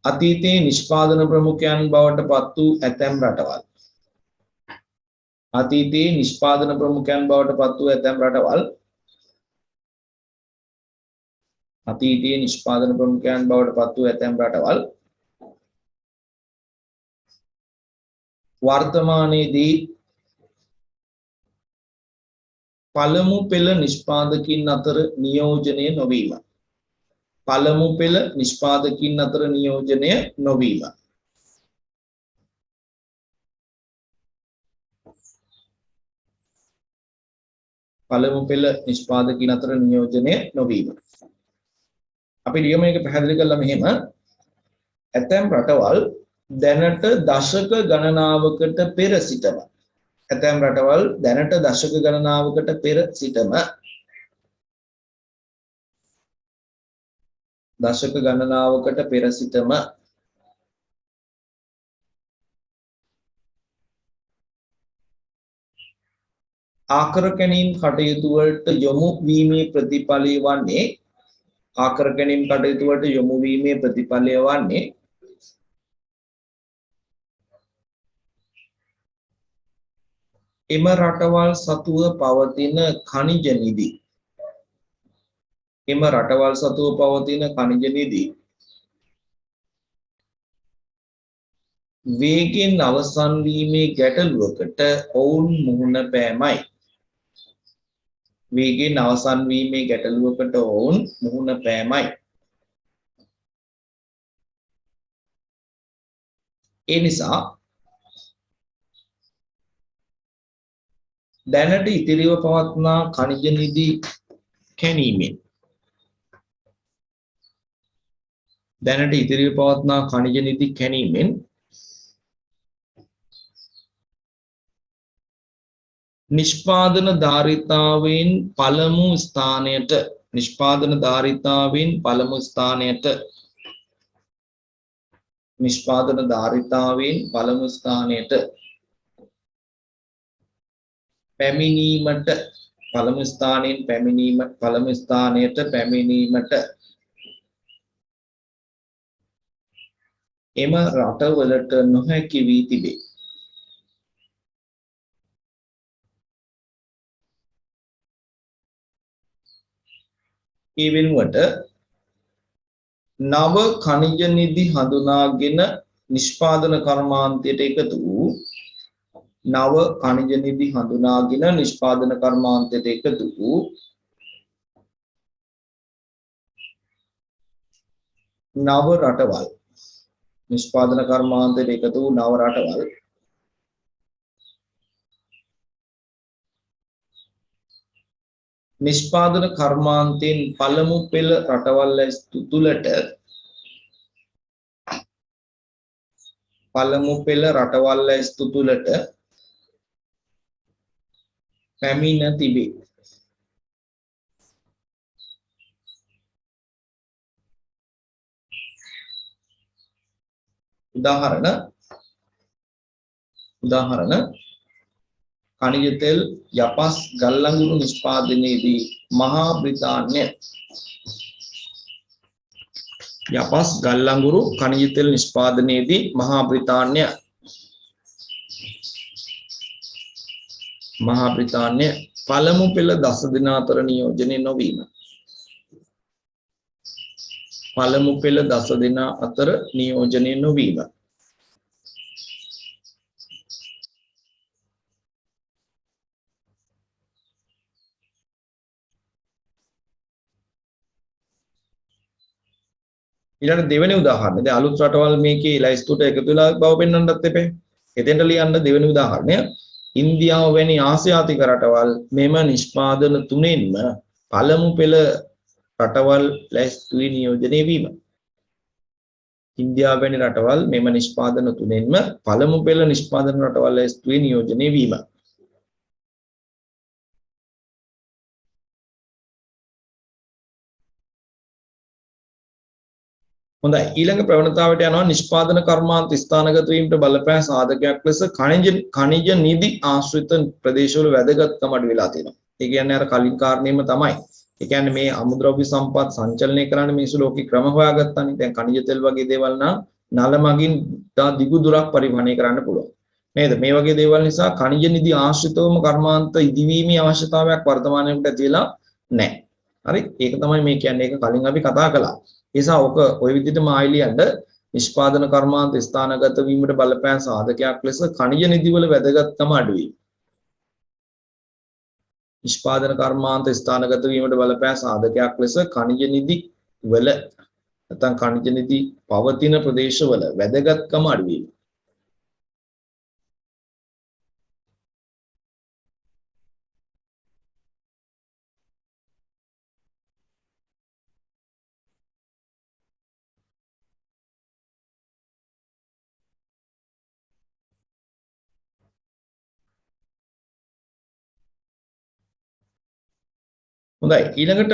අතීතයේ නිෂ්පාදන ප්‍රමුඛයන් බවට පත් වූ ඇතැම් රටවල්. අතීතයේ නිෂ්පාදන ප්‍රමුඛයන් බවට පත් වූ ඇතැම් රටවල්. අතීතයේ නිෂ්පාදන ප්‍රමුඛයන් බවට පත් වූ ඇතැම් රටවල් වර්තමානයේදී පළමු පෙළ නිෂ්පාදකින් අතර නියෝජනය නොවීම. පළමු පෙළ නිෂ්පාදකින් අතර නියෝජනය නොවීම. පළමු පෙළ නිෂ්පාදකින් අතර නියෝජනය නොවීම. අපි ලියමු මේක පැහැදිලි කළා මෙහෙම. ඇතැම් රටවල් දැනට දශක ගණනාවකට පෙර සිටම ඇතැම් රටවල් දැනට දශක ගණනාවකට පෙර සිටම දශක ගණනාවකට පෙර සිටම ආකර කැණීම් කටයුතු වලට යොමු වීමේ ප්‍රතිඵලය වන්නේ ආකර කැණීම් කටයුතු වලට යොමු වීමේ ප්‍රතිඵලය වන්නේ එම රටවල් සතුව පවතින ඛනිජ නිධි එම රටවල් සතුව පවතින ඛනිජ නිධි වේගෙන් අවසන් වීමේ ගැටලුවකට ඔවුන් මුහුණ පෑමයි. වේගෙන් අවසන් වීමේ ගැටලුවකට ඔවුන් මුහුණ පෑමයි. ඒ නිසා දැනට ඉතිරිව පවත්නා ඛනිජ නිධි කැණීමෙන් දැනට ඉතිරිව පවත්නා ඛනිජ නිධි කැණීමෙන් නිෂ්පාදන ධාරිතාවෙන් පළමු ස්ථානයට නිෂ්පාදන ධාරිතාවෙන් පළමු ස්ථානයට නිෂ්පාදන ධාරිතාවෙන් පළමු ස්ථානයට පැමිණීමට පළමු ස්ථානයෙන් පැමිණීම පළමු ස්ථානයට පැමිණීමට එම රටවලට නොහැකි වී තිබේ. ඒ වෙනුවට නව ඛනිජ නිධි හඳුනාගෙන නිෂ්පාදන කර්මාන්තයට එකතු වූ නව ඛනිජ නිධි හඳුනාගෙන නිෂ්පාදන කර්මාන්තයට එකතු වූ නව රටවල් නිෂ්පාදන කර්මාන්තයට එකතු වූ නව රටවල් නිෂ්පාදන කර්මාන්තයෙන් පළමු පෙළ රටවල් තුලට පළමු පෙළ රටවල් තුලට පැමිණ තිබේ. උදාහරණ खनिज तेल යපස් ගල්ලඟුරු නිෂ්පාදනයේදී මහා බ්‍රිතාන්‍ය යපස් ගල්ලඟුරු खनिज तेल නිෂ්පාදනයේදී මහා බ්‍රිතාන්‍ය පළමු පෙළ 10 දෙනා අතර නියෝජනය නොවීම. පළමු පෙළ 10 දෙනා අතර නියෝජනය නොවීම. ඊළඟ දෙවෙනි උදාහරණය. දැන් අලුත් රටවල් මේකේ ලයිස්තුවට එකතු වෙලා බව පෙන්වන්නත් එපේ. එතෙන්ට ලියන්න දෙවෙනි උදාහරණය. ඉන්දියාව වැනි ආසියාතික රටවල් මෙම නිෂ්පාදන තුනෙන්ම පළමු පෙළ රටවල් ලයිස්තුවේ නියෝජනය වීම. ඉන්දියාව වැනි රටවල් මෙම නිෂ්පාදන තුනෙන්ම පළමු පෙළ නිෂ්පාදන රටවල් ලයිස්තුවේ නියෝජනය වීම. හොඳයි ඊළඟ ප්‍රවණතාවට යනවා නිෂ්පාදන කර්මාන්ත ස්ථානගත වීමට බලපෑ සාධකයක් ලෙස ඛනිජ නිධි ආශ්‍රිත ප්‍රදේශවල වැදගත්කම අඩු වෙලා තියෙනවා. ඒ කියන්නේ අර කලින් කාරණේම තමයි. ඒ කියන්නේ මේ අමුද්‍රව්‍ය සම්පත් සංචලනය කරන්න මිනිස්සු ලෝකේ ක්‍රම හොයාගත්තානේ. දැන් ඛනිජ තෙල් වගේ දේවල් නම් නල මගින් දිගු දුරක් පරිවහනය කරන්න පුළුවන්. නේද? මේ වගේ දේවල් නිසා ඛනිජ නිධි ආශ්‍රිතවම කර්මාන්ත ඉදිවීමේ අවශ්‍යතාවයක් වර්තමානයේකට ඇතිලා නැහැ. හරි? ඒක තමයි මේ කියන්නේ. ඒක කලින් අපි කතා කළා. නිසා ඔක ওই විදිහටම ආයිලියන්න නිෂ්පාදන කර්මාන්ත ස්ථානගත වීමට බලපෑම් සාධකයක් ලෙස ඛනිජ නිධි වල වැදගත්කම අඩු වීම. නිෂ්පාදන කර්මාන්ත ස්ථානගත වීමට බලපෑම් සාධකයක් ලෙස ඛනිජ නිධි වල නැත්නම් ඛනිජ නිධි පවතින ප්‍රදේශවල වැදගත්කම අඩු වීම. හොඳයි ඊළඟට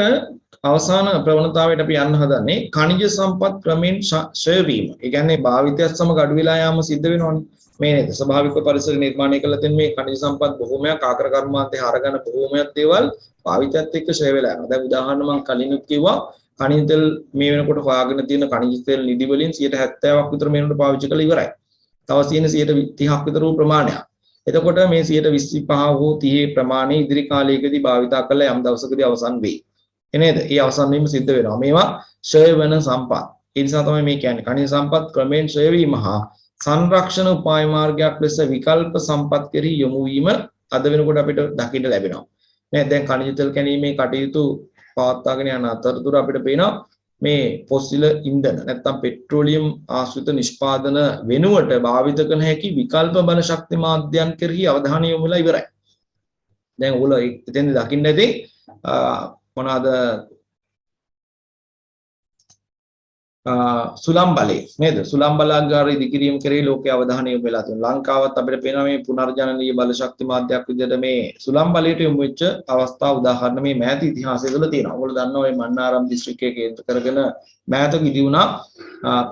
අවසාන ප්‍රවණතාවයට අපි යන්න හදන්නේ ඛනිජ සම්පත් ක්‍රමෙන් ක්ෂය වීම. ඒ කියන්නේ භාවිතයත් සමග අඩු වෙලා යාම සිද්ධ වෙනවනේ. මේ නේද? ස්වභාවික පරිසර නිර්මාණය කළ තැන් මේ ඛනිජ සම්පත් බොහෝමයක් ආකාර කර්මාන්තේ හරගන්න බොහෝමයක් දේවල් භාවිතයත් එක්ක ක්ෂය වෙලා යනවා. දැන් උදාහරණ මම කලිනුත් කිව්වා ඛනිජ තෙල් මේ වෙනකොට හොයාගෙන තියෙන ඛනිජ තෙල් නිදි වලින් 70%ක් විතර මේ වෙනකොට පාවිච්චි කරලා ඉවරයි. තව තියෙන 30%ක් විතර වූ ප්‍රමාණයක්. එතකොට මේ 125 හෝ 30 ප්‍රමාණය ඉදිරි කාලයකදී භාවිතා කළ යම් දවසකදී අවසන් වෙයි. නේද? ඒ අවසන් වීම සිද්ධ වෙනවා. මේවා ක්ෂය වෙන සම්පත්. ඒ නිසා තමයි මේ කියන්නේ ඛනිජ සම්පත් ක්‍රමෙන් ක්ෂය වීම හා සංරක්ෂණ උපාය මාර්ගයක් ලෙස විකල්ප සම්පත් කෙරෙහි යොමු වීම අද වෙනකොට අපිට දකින්න ලැබෙනවා. නේද? දැන් ඛනිජ තෙල් කැණීමේ කටයුතු පවත්වාගෙන යන අතරතුර අපිට පේනවා මේ ෆොසිල ඉන්ධන නැත්නම් පෙට්‍රෝලියම් ආශ්‍රිත නිෂ්පාදන වෙනුවට භාවිත කරන හැකි විකල්ප බල ශක්ති මාධ්‍යයන් කෙරෙහි අවධානය යොමු වෙලා ඉවරයි. දැන් ඔයගොල්ලෝ එතෙන්ද දකින්න ඇති මොනවාද සුළං බලය නේද? සුළං බලාගාර ඉදිකිරීම කෙරෙහි ලෝකයේ අවධානය යොමු වෙලා තියෙනවා. ලංකාවත් අපිට පේනවා මේ පුනර්ජනනීය බල ශක්ති මාධ්‍යයක් විදිහට මේ සුළං බලයට යොමු වෙච්ච අවස්ථා උදාහරණ මේ මෑත ඉතිහාසය තුළ තියෙනවා. ඔයගොල්ලෝ දන්නවා මේ මන්නාරම් දිස්ත්‍රික්කයේ කේන්ද්‍ර කරගෙන මෑතක ඉදි වුණා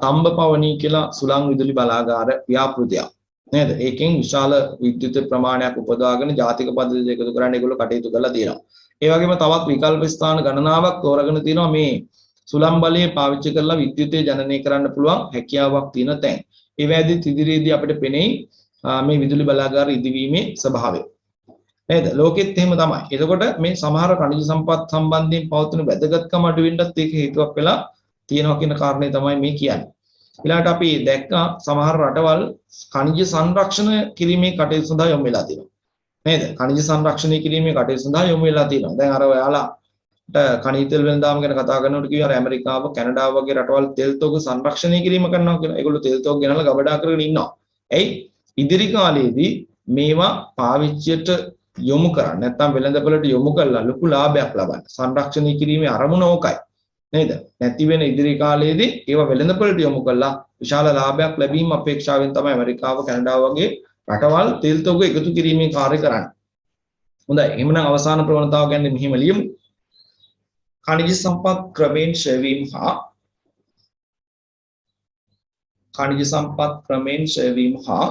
තම්බපවණී කියලා සුළං විදුලි බලාගාර ව්‍යාපෘතියක්. නේද? ඒකෙන් විශාල විද්‍යුත් ප්‍රමාණයක් උපදවාගෙන ජාතික පද්ධතියට එකතු කරන්න ඒගොල්ලෝ කටයුතු කරලා තියෙනවා. ඒ වගේම තවත් විකල්ප ස්ථාන ගණනාවක් තෝරගෙන තියෙනවා මේ සුළං බලය පාවිච්චි කරලා විද්‍යුතය ජනනය කරන්න පුළුවන් හැකියාවක් තියෙන තැන්. ඒ වෑදී ඉදිරියේදී අපිට පෙනෙයි මේ විදුලි බලාගාර ඉදිවීමේ ස්වභාවය. නේද? ලෝකෙත් එහෙම තමයි. එතකොට මේ සමහර ඛනිජ සම්පත් සම්බන්ධයෙන් පවතින වැදගත්කම අඩු වෙන්නත් ඒක හේතුවක් වෙලා තියෙනවා කියන කාරණේ තමයි මේ කියන්නේ. ඊළඟට අපි දැක්කා සමහර රටවල් ඛනිජ සංරක්ෂණ කිරීමේ කටයුතු සඳහා යොමු වෙලා තියෙනවා. නේද? ඛනිජ සංරක්ෂණය කිරීමේ කටයුතු සඳහා යොමු වෙලා තියෙනවා. දැන් අර ඔයාලාට ඛනිජ තෙල් වෙනදාම ගැන කතා කරනකොට කිව්වා අර ඇමරිකාව, කැනඩාව වගේ රටවල් තෙල් තොග සංරක්ෂණය කිරීම කරනවා කියලා. ඒගොල්ලෝ තෙල් තොග ගෙනල්ලා ගබඩා කරගෙන ඉන්නවා. එයි ඉදිරි කාලයේදී මේවා පාවිච්චියට යොමු කරන්න නැත්නම් වෙළඳපොළට යොමු කරලා ලොකු ලාභයක් ලබන්න. සංරක්ෂණය කිරීමේ අරමුණ ඕකයි. නේද? නැති වෙන ඉදිරි කාලයේදී ඒවා වෙළඳපොළට යොමු කළා විශාල ලාභයක් ලැබීම අපේක්ෂාවෙන් තමයි ඇමරිකාව, කැනඩාව වගේ රටවල් තෙල් තොග එකතු කිරීමේ කාර්ය කරන්නේ. හොඳයි. එහෙනම් අවසාන ප්‍රවණතාව ගැන මෙහිම ලියමු. ඛනිජ සම්පත් ක්‍රමයෙන් ක්ෂය වීම හා ඛනිජ සම්පත් ක්‍රමයෙන් ක්ෂය වීම හා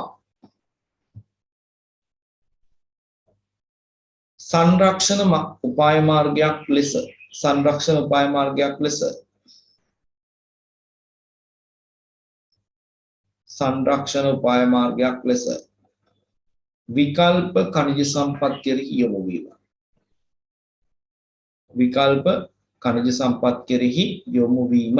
සංරක්ෂණ උපාය මාර්ගයක් ලෙස සංරක්ෂණ උපාය මාර්ගයක් ලෙස සංරක්ෂණ උපාය මාර්ගයක් ලෙස විකල්ප ඛනිජ සම්පත් කෙරෙහි යොමු වීම. විකල්ප ඛනිජ සම්පත් කෙරෙහි යොමු වීම.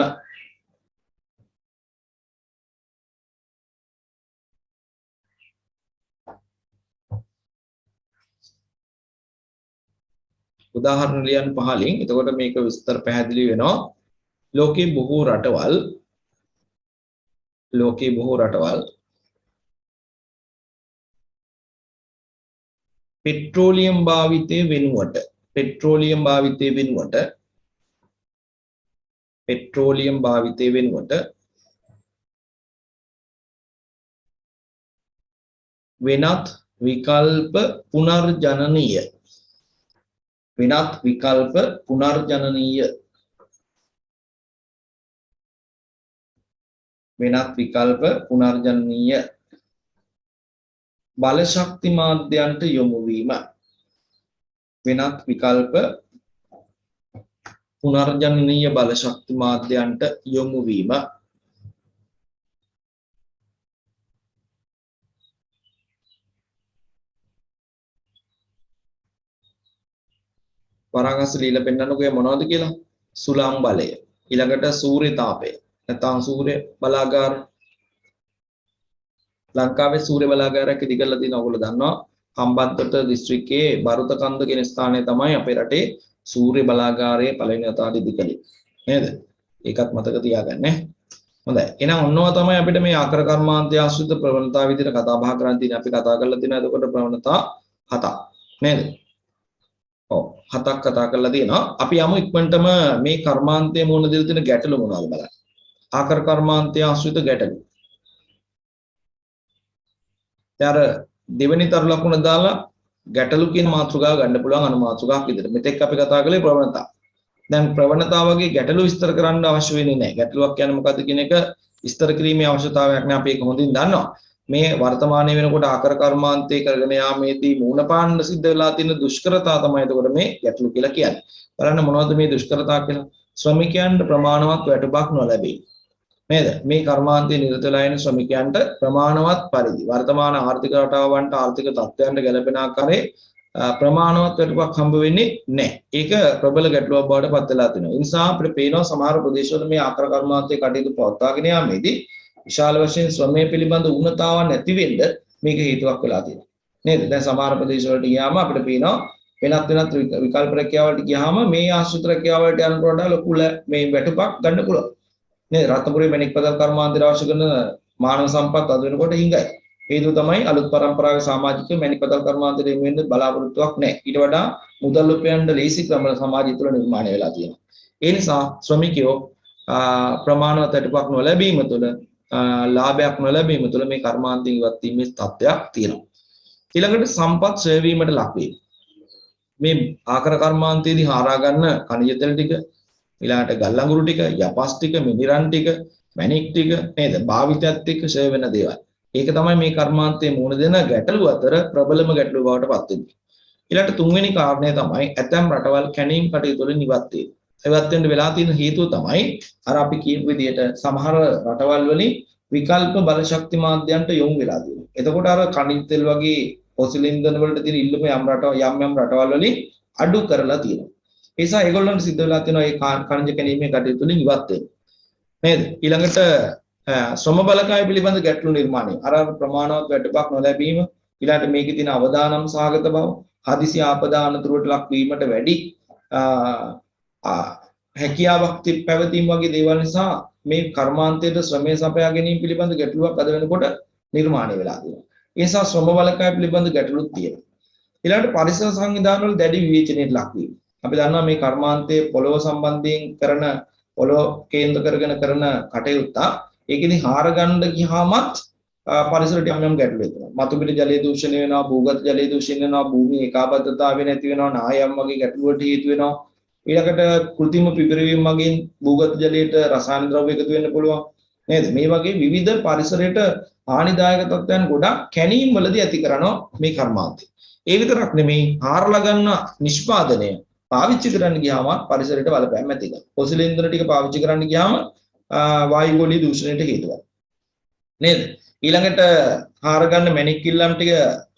උදාහරණ ලියන්න පහලින්. එතකොට මේක විස්තර පැහැදිලි වෙනවා. ලෝකේ බොහෝ රටවල් පෙට්‍රෝලියම් භාවිතය වෙනුවට වෙනත් විකල්ප පුනර්ජනනීය බල ශක්ති මාධ්‍යයන්ට යොමු වීම. වෙනත් විකල්ප පුනර්ජනනීය බල ශක්ති මාධ්‍යයන්ට යොමු වීම. පරාගස් ලීලා පෙන්නන්නකෝ මොනවද කියලා? සුළං බලය. ඊළඟට සූර්ය තාපය. නැත්නම් සූර්ය බලාගාර. ලංකාවේ සූර්ය බලාගාරයක් ඉදි කරලා තියෙනවා. ඔයගොල්ලෝ දන්නවා. හම්බන්තොට දිස්ත්‍රික්කයේ බරුතකන්ද කියන ස්ථානයේ තමයි අපේ රටේ සූර්ය බලාගාරයේ පළවෙනි වතාවට ඉදි කළේ. නේද? ඒකත් මතක තියාගන්න. හොඳයි. එහෙනම් ඔන්නවා තමයි අපිට මේ ආකාර කර්මාන්තය ආශ්‍රිත ප්‍රවණතා විදිහට කතා බහ කරන්න තියෙන්නේ. අපි කතා කරලා තියෙනවා එතකොට ප්‍රවණතා 7ක්. නේද? ඔව් 7ක් කතා කරලා තියෙනවා. අපි යමු ඉක්මනටම මේ කර්මාන්තයේ මුණ දෙල තියෙන ගැටලු මොනවද බලන්න. ආකාර කර්මාන්තය ආශ්‍රිත ගැටලු. ඊට දෙවෙනි තර ලකුණ දාලා ගැටලු කියන මාතෘකාව ගන්න පුළුවන් අනුමාතෘකාවක් විදිහට. මෙතෙක් අපි කතා කළේ ප්‍රවණතා. දැන් ප්‍රවණතා වගේ ගැටලු විස්තර කරන්න අවශ්‍ය වෙන්නේ නැහැ. ගැටලුවක් කියන්නේ මොකද්ද කියන එක විස්තර කිරීමේ අවශ්‍යතාවයක් නැහැ. අපි ඒක හොඳින් දන්නවා. මේ වර්තමානයේ වෙනකොට ආකාර කර්මාන්තයේ කරගෙන යාමේදී මූණ පාන්න සිද්ධ වෙලා තියෙන දුෂ්කරතා තමයි එතකොට මේ ගැටලු කියලා කියන්නේ. බලන්න මොනවද මේ දුෂ්කරතා කියලා? ශ්‍රමිකයන්ට ප්‍රමාණවත් වැටුපක් නොලැබේ. නේද? මේ කර්මාන්තයේ නිරත වෙලා ඉන්න ශ්‍රමිකයන්ට ප්‍රමාණවත් පරිදි වර්තමාන ආර්ථික රටාවන්ට ආර්ථික තත්ත්වයන්ට ගැලපෙන ආකාරයේ ප්‍රමාණවත් වැටුපක් හම්බ වෙන්නේ නැහැ. ඒක ප්‍රබල ගැටලුවක් බවට පත් වෙලා තියෙනවා. ඒ නිසා අපිට පේනවා සමහර ප්‍රදේශවල මේ ආකාර කර්මාන්තයේ කටයුතු පවත්වාගෙන යාමේදී විශාල වශයෙන් ශ්‍රමය පිළිබඳ උන්නතාවක් නැති වෙන්න මේක හේතුවක් වෙලා තියෙනවා. නේද? දැන් සමහර ප්‍රදේශවලට ගියාම අපිට පේනවා වෙනත් විකල්ප රැකියාවලට ගියාම මේ ආශ්‍රිත රැකියාවලට යනකොට වඩා ලොකු මේ වැටුපක් ගන්න පුළුවන්. නේද? රත්නපුරේ මැණික් පදල් කර්මාන්තයට අවශ්‍ය කරන මානව සම්පත් අද වෙනකොට හිඟයි. හේතුව තමයි අලුත් පරම්පරාවේ සමාජික මැණික් පදල් කර්මාන්තයට එමු වෙන්න බලාපොරොත්තුවක් නැහැ. ඊට වඩා මුදල් උපයන්න ලේසි ක්‍රම සමාජය තුළ නිර්මාණය වෙලා තියෙනවා. ඒ නිසා ශ්‍රමිකයෝ ප්‍රමාණවත් වැටුපක් නොලැබීම තුළ ලාභයක් නොලැබීම තුළ මේ කර්මාන්තයෙන් ඉවත් වීමේ තත්ත්වයක් තියෙනවා. ඊළඟට සම්පත් ක්ෂය වීමට ලක් වේ. මේ ආකාර කර්මාන්තයේදී හාරා ගන්න ඛනිජ තෙල් ටික, ඊළඟට ගල් අඟුරු ටික, යපස් ටික, මිනිරන් ටික, මැණික් ටික නේද? භාවිතයත් එක්ක ක්ෂය වෙන දේවල්. ඒක තමයි මේ කර්මාන්තයේ මුණ දෙන ගැටලු අතර ප්‍රබලම ගැටලුව බවට පත් වෙන්නේ. ඊළඟට තුන්වෙනි කාරණය තමයි ඇතැම් රටවල් කැණීම් කටයුතු වලින් ඉවත් වීම. ඉවත් වෙන්න වෙලා තියෙන හේතුව තමයි අර අපි කියපු විදිහට සමහර රටවල් වලින් විකල්ප බල ශක්ති මාධ්‍යයන්ට යොමු වෙලා තියෙනවා. එතකොට අර කණිත් තෙල් වගේ ෆොසිල් ඉන්ධන වලට තියෙන ඉල්ලුම යම් රටවල් වලින් අඩු කරලා තියෙනවා. ඒ නිසා ඒගොල්ලන්ට සිද්ධ වෙලා තියෙනවා මේ කණජ කැණීමේ කටයුතු වලින් ඉවත් වෙන්න. නේද? ඊළඟට ශ්‍රම බලකාය පිළිබඳ ගැටලු නිර්මාණය. අර ප්‍රමාණවත් වැටුපක් නොලැබීම, ඊළඟට මේකේ තියෙන අවදානම් සහගත බව, හදිසි ආපදා අනතුරුවට ලක් වීමට වැඩි හැකියාවක් පැවතීම වගේ දේවල් නිසා මේ කර්මාන්තයේ ශ්‍රමය සපයා ගැනීම පිළිබඳ ගැටලුවක් අද වෙනකොට නිර්මාණය වෙලා තියෙනවා. ඒ නිසා ශ්‍රම බලකාය පිළිබඳ ගැටලුත් තියෙනවා. ඊළඟට පරිසර සංවිධාන වල දැඩි විවේචනයට ලක් වීම. අපි දන්නවා මේ කර්මාන්තයේ පොළොව සම්බන්ධයෙන් කරන පොළොව කේන්ද්‍ර කරගෙන කරන කටයුත්ත ඒකෙදි හාර ගන්න ගියාමත් පරිසරයට යම් ගැටලු වෙනවා. මතුපිට ජලය දූෂණය වෙනවා, භූගත ජලය දූෂණය වෙනවා, භූමි ඒකාබද්ධතාවය නැති වෙනවා, නායම් වගේ ගැටලු වලට හේතු වෙනවා. ඊළඟට કૃතිම පිපිරීම මගින් භූගත ජලයට රසායන ද්‍රව්‍ය එකතු වෙන්න පුළුවන්. නේද? මේ වගේ විවිධ පරිසරයට හානිදායක තත්ත්වයන් ගොඩක් කැණීම් වලදී ඇති කරනවා මේ කර්මාන්තය. ඒ විතරක් නෙමෙයි හාරලා ගන්න නිෂ්පාදනය පාවිච්චි කරන්න ගියාම පරිසරයට බලපෑම් ඇති කරනවා. ෆොසිල් ඉන්ධන ටික පාවිච්චි කරන්න ගියාම වායු ගොඩේ දූෂණයට හේතු වෙනවා. නේද? ඊළඟට හාර ගන්න මැණික් කිල්ලම් ටික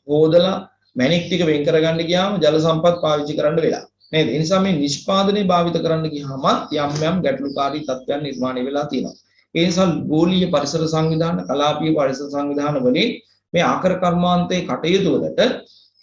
හොදලා මැණික් ටික වෙන් කරගන්න ගියාම ජල සම්පත් පාවිච්චි කරන්න වෙලා. නේද? ඒ නිසා මේ නිෂ්පාදනයේ භාවිත කරන්න ගියාම යම් ගැටලුකාරී තත්ත්වයන් නිර්මාණය වෙලා තියෙනවා. ඒ නිසා ගෝලීය පරිසර සංවිධාන, කලාපීය පරිසර සංවිධාන වලින් මේ ආකර කර්මාන්තයේ කටයුතු වලට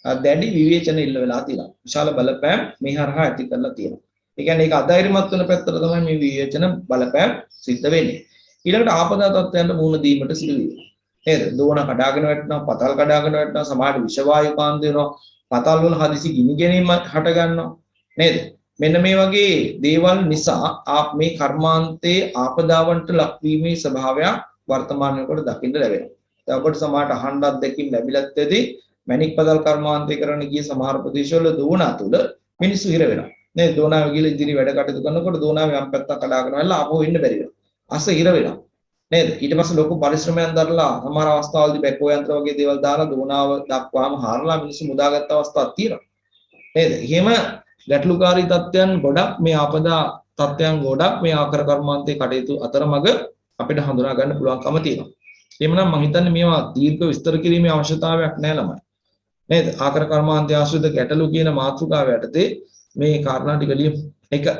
දැඩි විවේචන ඉල්ල වෙලා තියෙනවා. විශාල බලපෑම් මේ හරහා ඇති කරලා තියෙනවා. ඒ කියන්නේ ඒක අධෛර්යමත් වෙන පැත්තට තමයි මේ විවේචන බලපෑම් සිද්ධ වෙන්නේ. ඊළඟට ආපදා තත්ත්වයන්ට මුහුණ දීමට සිදු වෙනවා. නේද? දෝණ කඩාගෙන වැටෙනවා, පතල් කඩාගෙන වැටෙනවා, සමහරට විෂ වායු කාන්ද වෙනවා, පතල් වල හදිසි ගිනි ගැනීම හට ගන්නවා. නේද? මෙන්න මේ වගේ දේවල් නිසා මේ කර්මාන්තයේ ආපදාවන්ට ලක්වීමේ ස්වභාවයක් වර්තමාන වෙනකොට දකින්න ලැබෙනවා. දැන් ඔබට සමහරට අහන්නත් දැකින් ලැබිලත් ඇති මැණික් පතල් කර්මාන්තය කරන්න ගිය සමහර ප්‍රදේශවල දෝණා තුල මිනිස්සු හිර වෙනවා. නේද? දෝණාව ගිහලා ඉදිරි වැඩ කටයුතු කරනකොට දෝණාව යම් පැත්තක් කඩාගෙන වෙලා ආපහු එන්න බැරි වෙනවා. අස හිර වෙනවා. නේද? ඊට පස්සේ ලොකු පරිශ්‍රමයන් දරලා සමහර අවස්ථාවලදී බැකෝ යන්ත්‍ර වගේ දේවල් දාලා දෝණාව දක්වාම හරලා මිනිස්සු මුදාගත්ත අවස්ථාවක් තියෙනවා. නේද? එහෙම ගැටලුකාරී තත්ත්වයන් ගොඩක් මේ ආපදා තත්ත්වයන් ගොඩක් මේ ආකාර කර්මාන්තයේ කටයුතු අතරමඟ අපිට හඳුනා ගන්න පුළුවන්කම තියෙනවා. එහෙමනම් මම හිතන්නේ මේවා දීර්ඝ විස්තර කිරීමේ අවශ්‍යතාවයක් නැහැ ළමයි. නේද? ආකාර කර්මාන්තය ආශ්‍රිත ගැටලු කියන මාතෘකාව යටතේ මේ කාරණා ටික ලියමු. 1.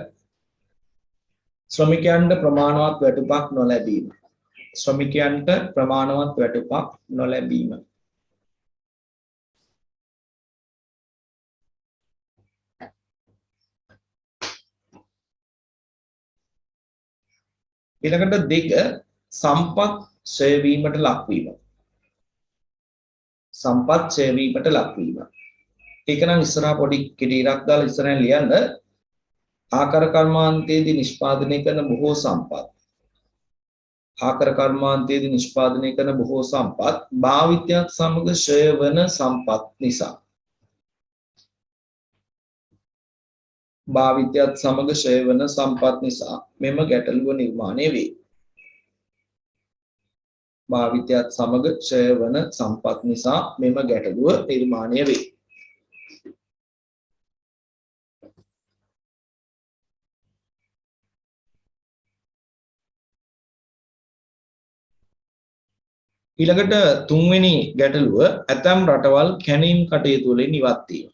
ශ්‍රමිකයන්ට ප්‍රමාණවත් වැටුපක් නොලැබීම. ශ්‍රමිකයන්ට ප්‍රමාණවත් වැටුපක් නොලැබීම. ඊළඟට 2 සම්පත් ඡය වීමට ලක්වීම. සම්පත් ඡය වීමට ලක්වීම. ඒක නම් ඉස්සරහා පොඩි කිරීරක් දාලා ඉස්සරහින් ලියන්න. ආකාර කර්මාන්තයේදී නිෂ්පාදනය කරන බොහෝ සම්පත්. ආකාර කර්මාන්තයේදී නිෂ්පාදනය කරන බොහෝ සම්පත් භාවිතයත් සමග ඡය වන සම්පත් නිසා. භාවිතයත් සමග ඡය වන සම්පත් නිසා මෙම ගැටලුව නිර්මාණය වේ. භාවිතයත් සමග ඡය වන සම්පත් නිසා මෙම ගැටලුව නිර්මාණය වේ. ඊළඟට තුන්වෙනි ගැටලුව ඇතැම් රටවල් කැණීම් කටයුතු වලින් ඉවත් වීම.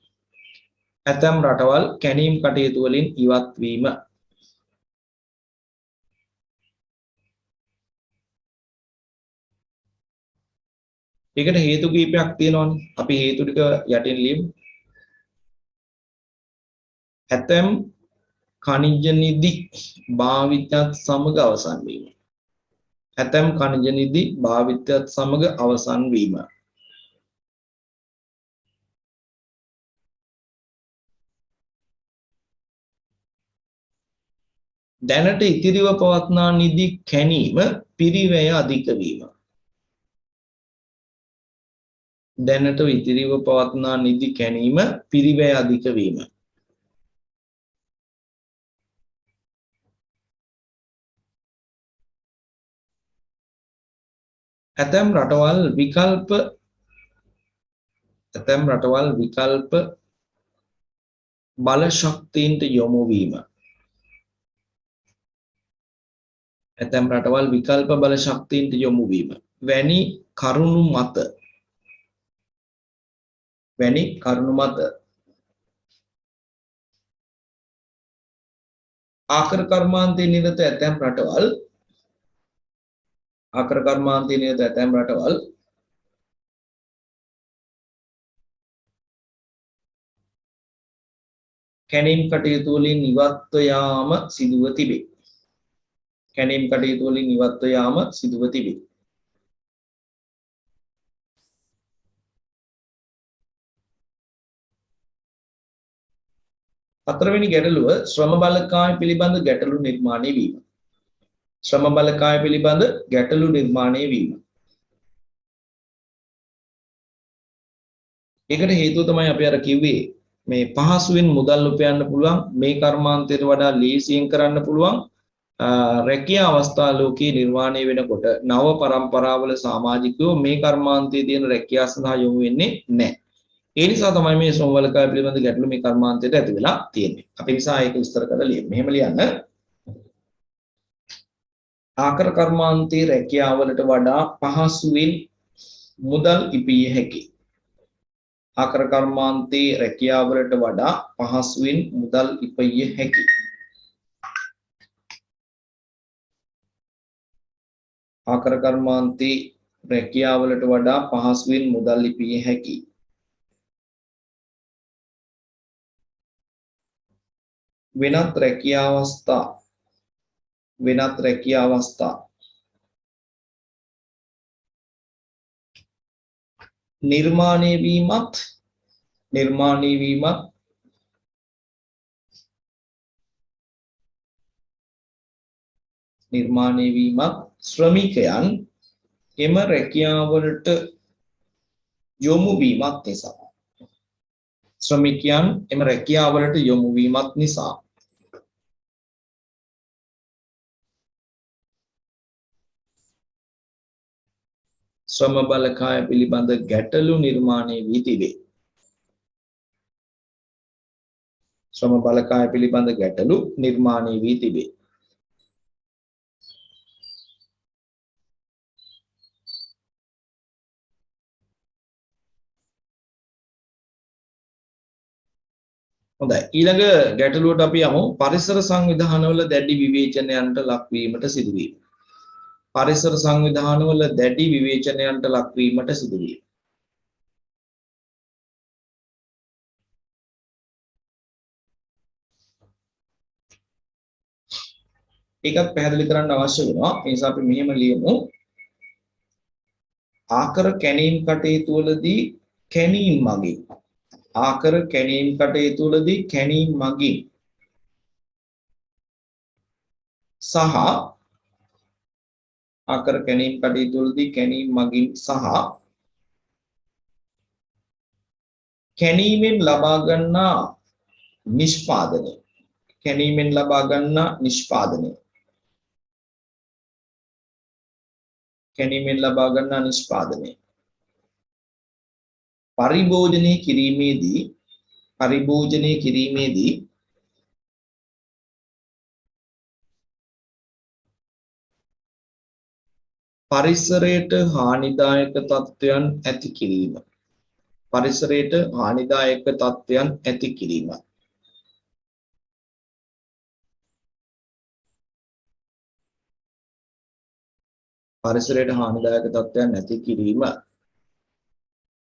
ඇතැම් රටවල් කැණීම් කටයුතු වලින් ඉවත් වීම. ඒකට හේතු කිහිපයක් තියෙනවානේ. අපි හේතු ටික යටින් ලියමු. ඇතැම් ඛනිජ නිධි භාවිතයත් සමග අවසන් වීම. ඇතැම් ඛනිජ නිධි භාවිතයත් සමග අවසන් වීම. දැනට ඉතිරිව පවත්නා නිධි කැණීම පිරිවැය අධික වීම. දැනට ඉතිරිව පවත්නා නිධි කැණීම පිරිවැය අධික වීම. ඇතැම් රටවල් විකල්ප බල ශක්තියින්ට යොමු වීම. ඇතැම් රටවල් විකල්ප බල ශක්තියින්ට යොමු වීම වැනි කරුණු මත ආකර කර්මාන්තයේ නිරත ඇතැම් රටවල් කැණීම් කටයුතු වලින් ඉවත්ව යාම සිදුව තිබේ. හතරවෙනි ගැටලුව ශ්‍රම බලකාය පිළිබඳ ගැටලු නිර්මාණය වීම. ඒකට හේතුව තමයි අපි අර කිව්වේ මේ පහසුවෙන් මුදල් උපයන්න පුළුවන් මේ කර්මාන්තයට වඩා ලේසියෙන් කරන්න පුළුවන් රැකියා අවස්ථා ලෝකයේ නිර්මාණය වෙනකොට නව පරම්පරාවල සමාජිකයෝ මේ කර්මාන්තයේ තියෙන රැකියාව සඳහා යොමු වෙන්නේ නැහැ. ඒ නිසා තමයි මේ ශ්‍රම බලකාය පිළිබඳ ගැටලු මේ කර්මාන්තයට ඇති වෙලා තියෙන්නේ. අපි නිසා ඒක විස්තර කරලා ලියමු. මෙහෙම ලියන්න. ආකර කර්මාන්තයේ රැකියාවලට වඩා පහසුවෙන් මුදල් ඉපිය හැකි. ආකර කර්මාන්තයේ රැකියාවලට වඩා පහසුවෙන් මුදල් ඉපිය හැකි. ආකර කර්මාන්තයේ රැකියාවලට වඩා පහසුවෙන් මුදල් ඉපිය හැකි. වෙනත් රැකියා අවස්ථා නිර්මාණය වීමත් ශ්‍රමිකයන් එම රැකියාවලට යොමු වීමත් නිසා ශ්‍රම බලකාය පිළිබඳ ගැටලු නිර්මාණය වී තිබේ. හොඳයි ඊළඟ ගැටලුවට අපි යමු පරිසර සංවිධානවල දැඩි විවේචනයන්ට ලක්වීමට සිදුවීම. ඒකත් පැහැදිලි කරන්න අවශ්‍ය වෙනවා. ඒ නිසා අපි මෙහෙම ලියමු. ආකර කැණීම් කටයුතු වලදී කැණීම් මගින් සහ කැණීමෙන් ලබා ගන්නා නිෂ්පාදනය පරිභෝජනය කිරීමේදී පරිසරයට හානිදායක තත්ත්වයන් ඇති කිරීම. පරිසරයට හානිදායක තත්ත්වයන් ඇති කිරීම.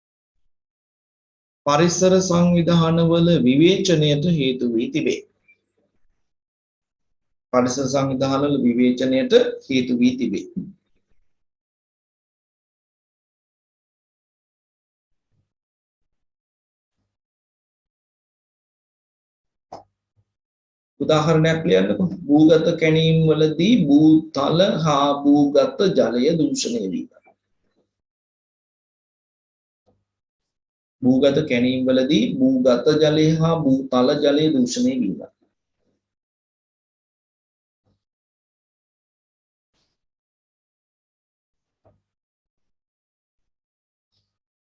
පරිසර සංවිධානවල විවේචනයට හේතු වී තිබේ. උදාහරණයක් ලියන්නකො. භූගත කැණීම් වලදී භූතල හා භූගත ජලය දූෂණය වීම. භූගත කැණීම් වලදී භූගත ජලය හා භූතල ජලය දූෂණය වීම.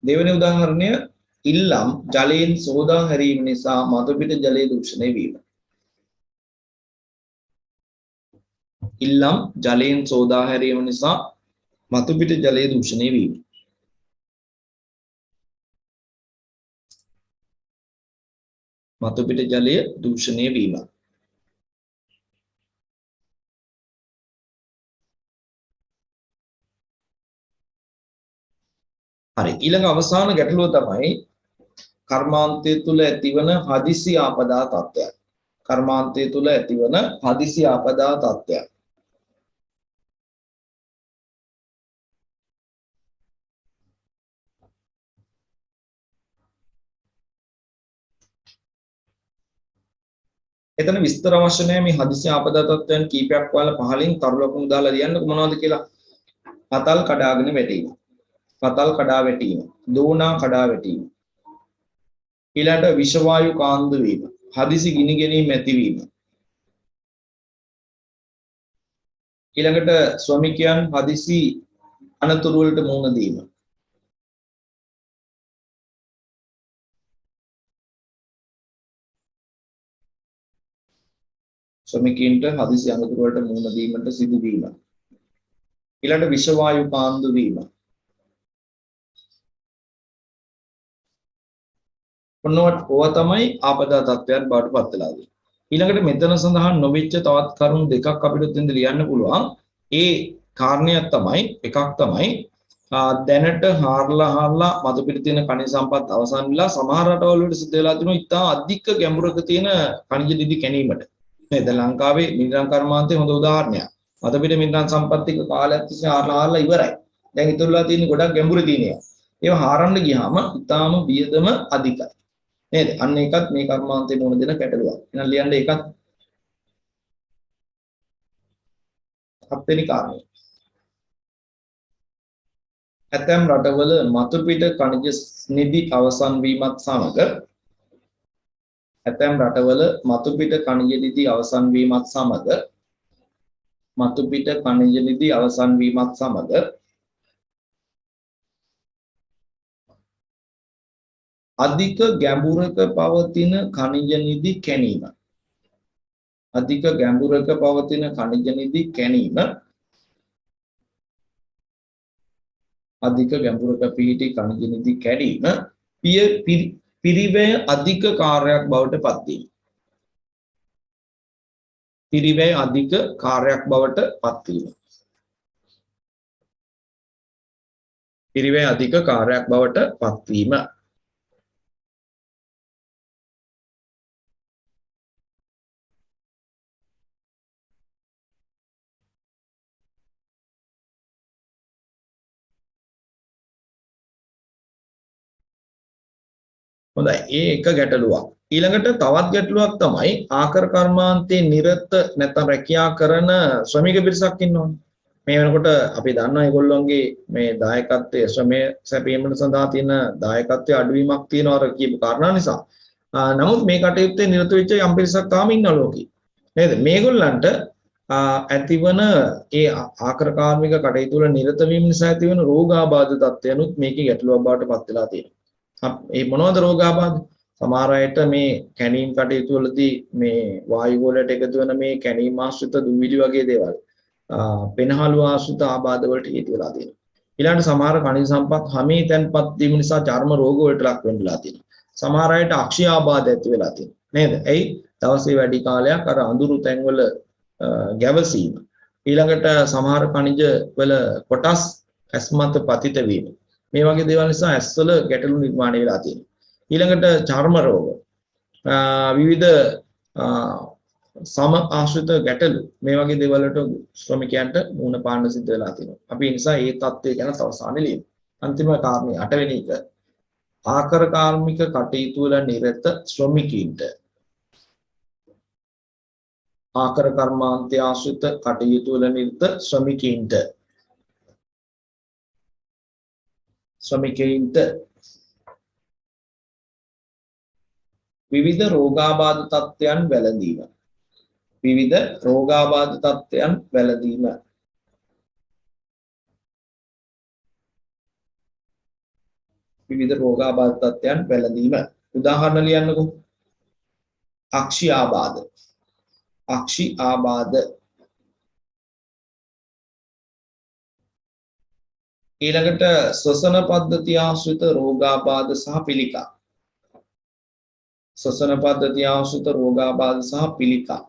දෙවෙනි උදාහරණය ඉල්ලම් ජලයෙන් සෝදා හැරීම නිසා මතුපිට ජලය දූෂණය වීම. ඉල්ලම් ජලයෙන් සෝදා හැරීම නිසා මතුපිට ජලය දූෂණය වීම. මතුපිට ජලය දූෂණය වීම. හරි, ඊළඟ අවසාන ගැටලුව තමයි කර්මාන්තය තුල ඇතිවන හදිසි ආපදා තත්ත්වයක්. කර්මාන්තය තුල ඇතිවන හදිසි ආපදා තත්ත්වයක්. එතන විස්තර අවශ්‍ය නැහැ. මේ හදිසි ආපදා තත්ත්වයන් කීපයක් වල පහලින් තරු ලකුණු දාලා ලියන්නකො මොනවද කියලා. පතල් කඩාගෙන වැටීම. පතල් කඩා වැටීම. දෝනා කඩා වැටීම. ඊළඟට විෂ වායු කාන්දු වීම. හදිසි ගිනි ගැනීම ඇතිවීම. ඊළඟට ශ්‍රමිකයන් හදිසි අනතුරු වලට මුහුණ දීම. ශ්‍රමිකයන්ට හදිසි අනතුරු වලට මුහුණ දීමට සිදුවීම. ඊළඟට විෂ වායු කාන්දු වීම. ඔව තමයි ආපදා තත්ත්වයන් බවට පත් වෙලා තියෙන්නේ. ඊළඟට මෙතන සඳහන් නොවිච්ච තවත් කරුණු දෙකක් අපිට දෙන්න ලියන්න පුළුවන්. ඒ කාරණයක් තමයි එකක් තමයි දැනට හාරලා මතු පිට තියෙන khනිජ සම්පත් අවසන් වෙලා සමහර රටවල් වලට සිද්ධ වෙලා තියෙනවා ඉතා අධික ගැඹුරක තියෙන khනිජ නිදි කැණීමට. නේද? ලංකාවේ මිනිරම් කර්මාන්තයේ හොඳ උදාහරණයක්. මතු පිට මිනිරම් සම්පත් ටික කාලයක් තිස්සේ හාරලා ඉවරයි. දැන් ඉතුරුලා තියෙන ගොඩක් ගැඹුරු තියෙනවා. ඒවා හාරන්න ගියාම ඉතාම වියදම අධිකයි. නේද? අන්න ඒකත් මේ කර්මාන්තයේ මොන දෙන ගැටලුවක්. එහෙනම් ලියන්න ඒකත් හත්වෙනි කාරණය. ඇතැම් රටවල මතුපිට khනිජ නිදි අවසන් වීමත් සමග ඇතැම් රටවල මතුපිට khනිජ නිදි අවසන් වීමත් සමග මතුපිට khනිජ නිදි අවසන් වීමත් සමග අධික ගැඹුරක පවතින khනිජ නිදි කැණීම. අධික ගැඹුරක පවතින khනිජ නිදි කැණීම අධික ගැඹුරක පිහිටි khනිජ නිදි කැඩීම පිරිවැය අධික කාර්යයක් බවට පත් වීම. පිරිවැය අධික කාර්යයක් බවට පත් වීම. පිරිවැය අධික කාර්යයක් බවට පත් වීම. හොඳයි, ඒ එක ගැටලුවක්. ඊළඟට තවත් ගැටලුවක් තමයි ආකර කර්මාන්තයේ නිරත නැත්නම් රැකියා කරන ශ්‍රමික පිරිසක් ඉන්නවනේ. මේ වෙනකොට අපි දන්නවා ඒගොල්ලොන්ගේ මේ දායකත්වයේ ශ්‍රමය සැපයීම සඳහා තියෙන දායකත්වයේ අඩුවීමක් තියෙනවා අර කියපු කාරණා නිසා. නමුත් මේ කටයුත්තේ නිරත වෙච්ච යම් පිරිසක් තාම ඉන්නවා ලෝකේ. නේද? මේගොල්ලන්ට ඇතිවන ඒ ආකර කාර්මික කටයුතු වල නිරත වීම නිසා ඇතිවන රෝගාබාධ තත්ත්වයන්ුත් මේකේ ගැටලුවක් බවට පත් වෙලා තියෙනවා. ඒ මොනවද රෝගාබාධ? සමහර අයට මේ කැණීම් කටයුතු වලදී මේ වායු වලට එකතු වෙන මේ කැණීම් ආශ්‍රිත දුවිලි වගේ දේවල් පෙනහළු ආශ්‍රිත ආබාධ වලට හේතු වෙලා තියෙනවා. ඊළඟට සමහර khනිජ සම්පත් හැමී තැන්පත් වීම නිසා චර්ම රෝග වලට ලක් වෙන්නලා තියෙනවා. සමහර අයට අක්ෂය ආබාධ ඇති වෙලා තියෙනවා. නේද? එයි දවසේ වැඩි කාලයක් අර අඳුරු තැන්වල ගැවසීම. ඊළඟට සමහර khනිජ වල කොටස් ඇස්මත් පතිත වීම. මේ වගේ දේවල් නිසා ඇස්වල ගැටලු නිර්මාණය වෙලා තියෙනවා. ඊළඟට චර්ම රෝග විවිධ සම ආශ්‍රිත ගැටලු මේ වගේ දේවල් වලට ශ්‍රමිකයන්ට මුහුණ පාන්න සිද්ධ වෙලා තියෙනවා. අපි ඒ නිසා මේ தත්ත්වය ගැන අවසානයේ ලියමු. අන්තිම කාරණේ 8 වෙනි එක ආකර කාර්මික කටයුතු වල නිරත ශ්‍රමිකයින්ට ආකර කර්මාන්තය ආශ්‍රිත කටයුතු වල නිරත ශ්‍රමිකයින්ට විවිධ රෝගාබාධ තත්ත්වයන් වැළඳීම. විවිධ රෝගාබාධ තත්ත්වයන් වැළඳීම. විවිධ රෝගාබාධ තත්ත්වයන් වැළඳීම. උදාහරණ ලියන්නකෝ. අක්ෂි ආබාධ. අක්ෂි ආබාධ. ඊළඟට ශ්වසන පද්ධතිය ආශ්‍රිත රෝගාබාධ සහ පිළිකා. ශ්වසන පද්ධතිය ආශ්‍රිත රෝගාබාධ සහ පිළිකා.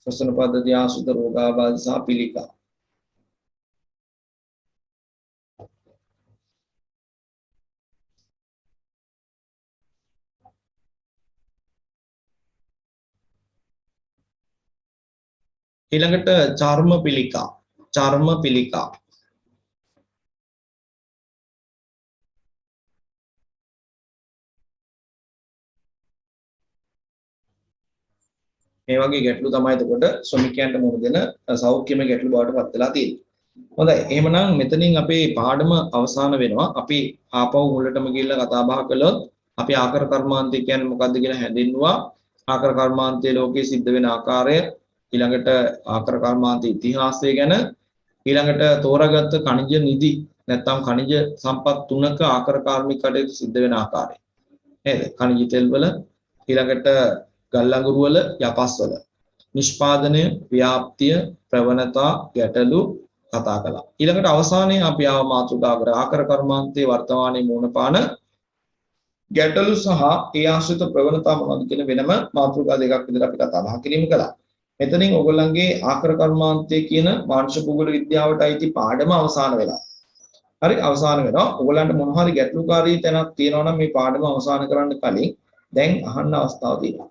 ශ්වසන පද්ධතිය ආශ්‍රිත රෝගාබාධ සහ පිළිකා. ඊළඟට චර්ම පිළිකා. චර්ම පිළිකා. මේ වගේ ගැටලු තමයි එතකොට ශ්‍රමිකයන්ට මුහුණ දෙන සෞඛ්‍යමය ගැටලු බවට පත් වෙලා තියෙන්නේ. හොඳයි. එහෙමනම් මෙතනින් අපේ පාඩම අවසන් වෙනවා. අපි ආපහු මුලටම ගිහිල්ලා කතා බහ කළොත් අපි ආකාර කර්මාන්තය කියන්නේ මොකක්ද කියලා හැඳින්වුවා. ආකාර කර්මාන්තයේ ලෝකයේ සිද්ධ වෙන ආකාරය, ඊළඟට ආකාර කර්මාන්තයේ ඉතිහාසය ගැන, ඊළඟට තෝරාගත්ත ಖನಿජ නිදි නැත්නම් ಖනිජ සම්පත් තුනක ආකාර කාර්මික කටයුතු සිද්ධ වෙන ආකාරය. නේද? ಖනිජ තෙල් වල, ඊළඟට ගල් අඟුරු වල, යපස් වල නිෂ්පාදනය, ව්‍යාප්තිය, ප්‍රවණතා, ගැටලු කතා කළා. ඊළඟට අවසානයේ අපි ආව මාතෘකා කර ආකාර කර්මාන්තයේ වර්තමානයේ මූණ පාන ගැටලු සහ ඒ ආශ්‍රිත ප්‍රවණතා මොනවද කියන වෙනම මාතෘකා දෙකක් විතර අපි කතා බහ කිරීම කළා. මෙතනින් ඔයගොල්ලන්ගේ ආකාර කර්මාන්තය කියන මානසික භූගෝල විද්‍යාවට අයිති පාඩම අවසන් වෙලා. හරි අවසන් වෙනවා. ඔයගොල්ලන්ට මොන හරි ගැටලුකාරී තැනක් තියෙනවා නම් මේ පාඩම අවසන් කරන්න කලින් දැන් අහන්න අවස්ථාව තියෙනවා.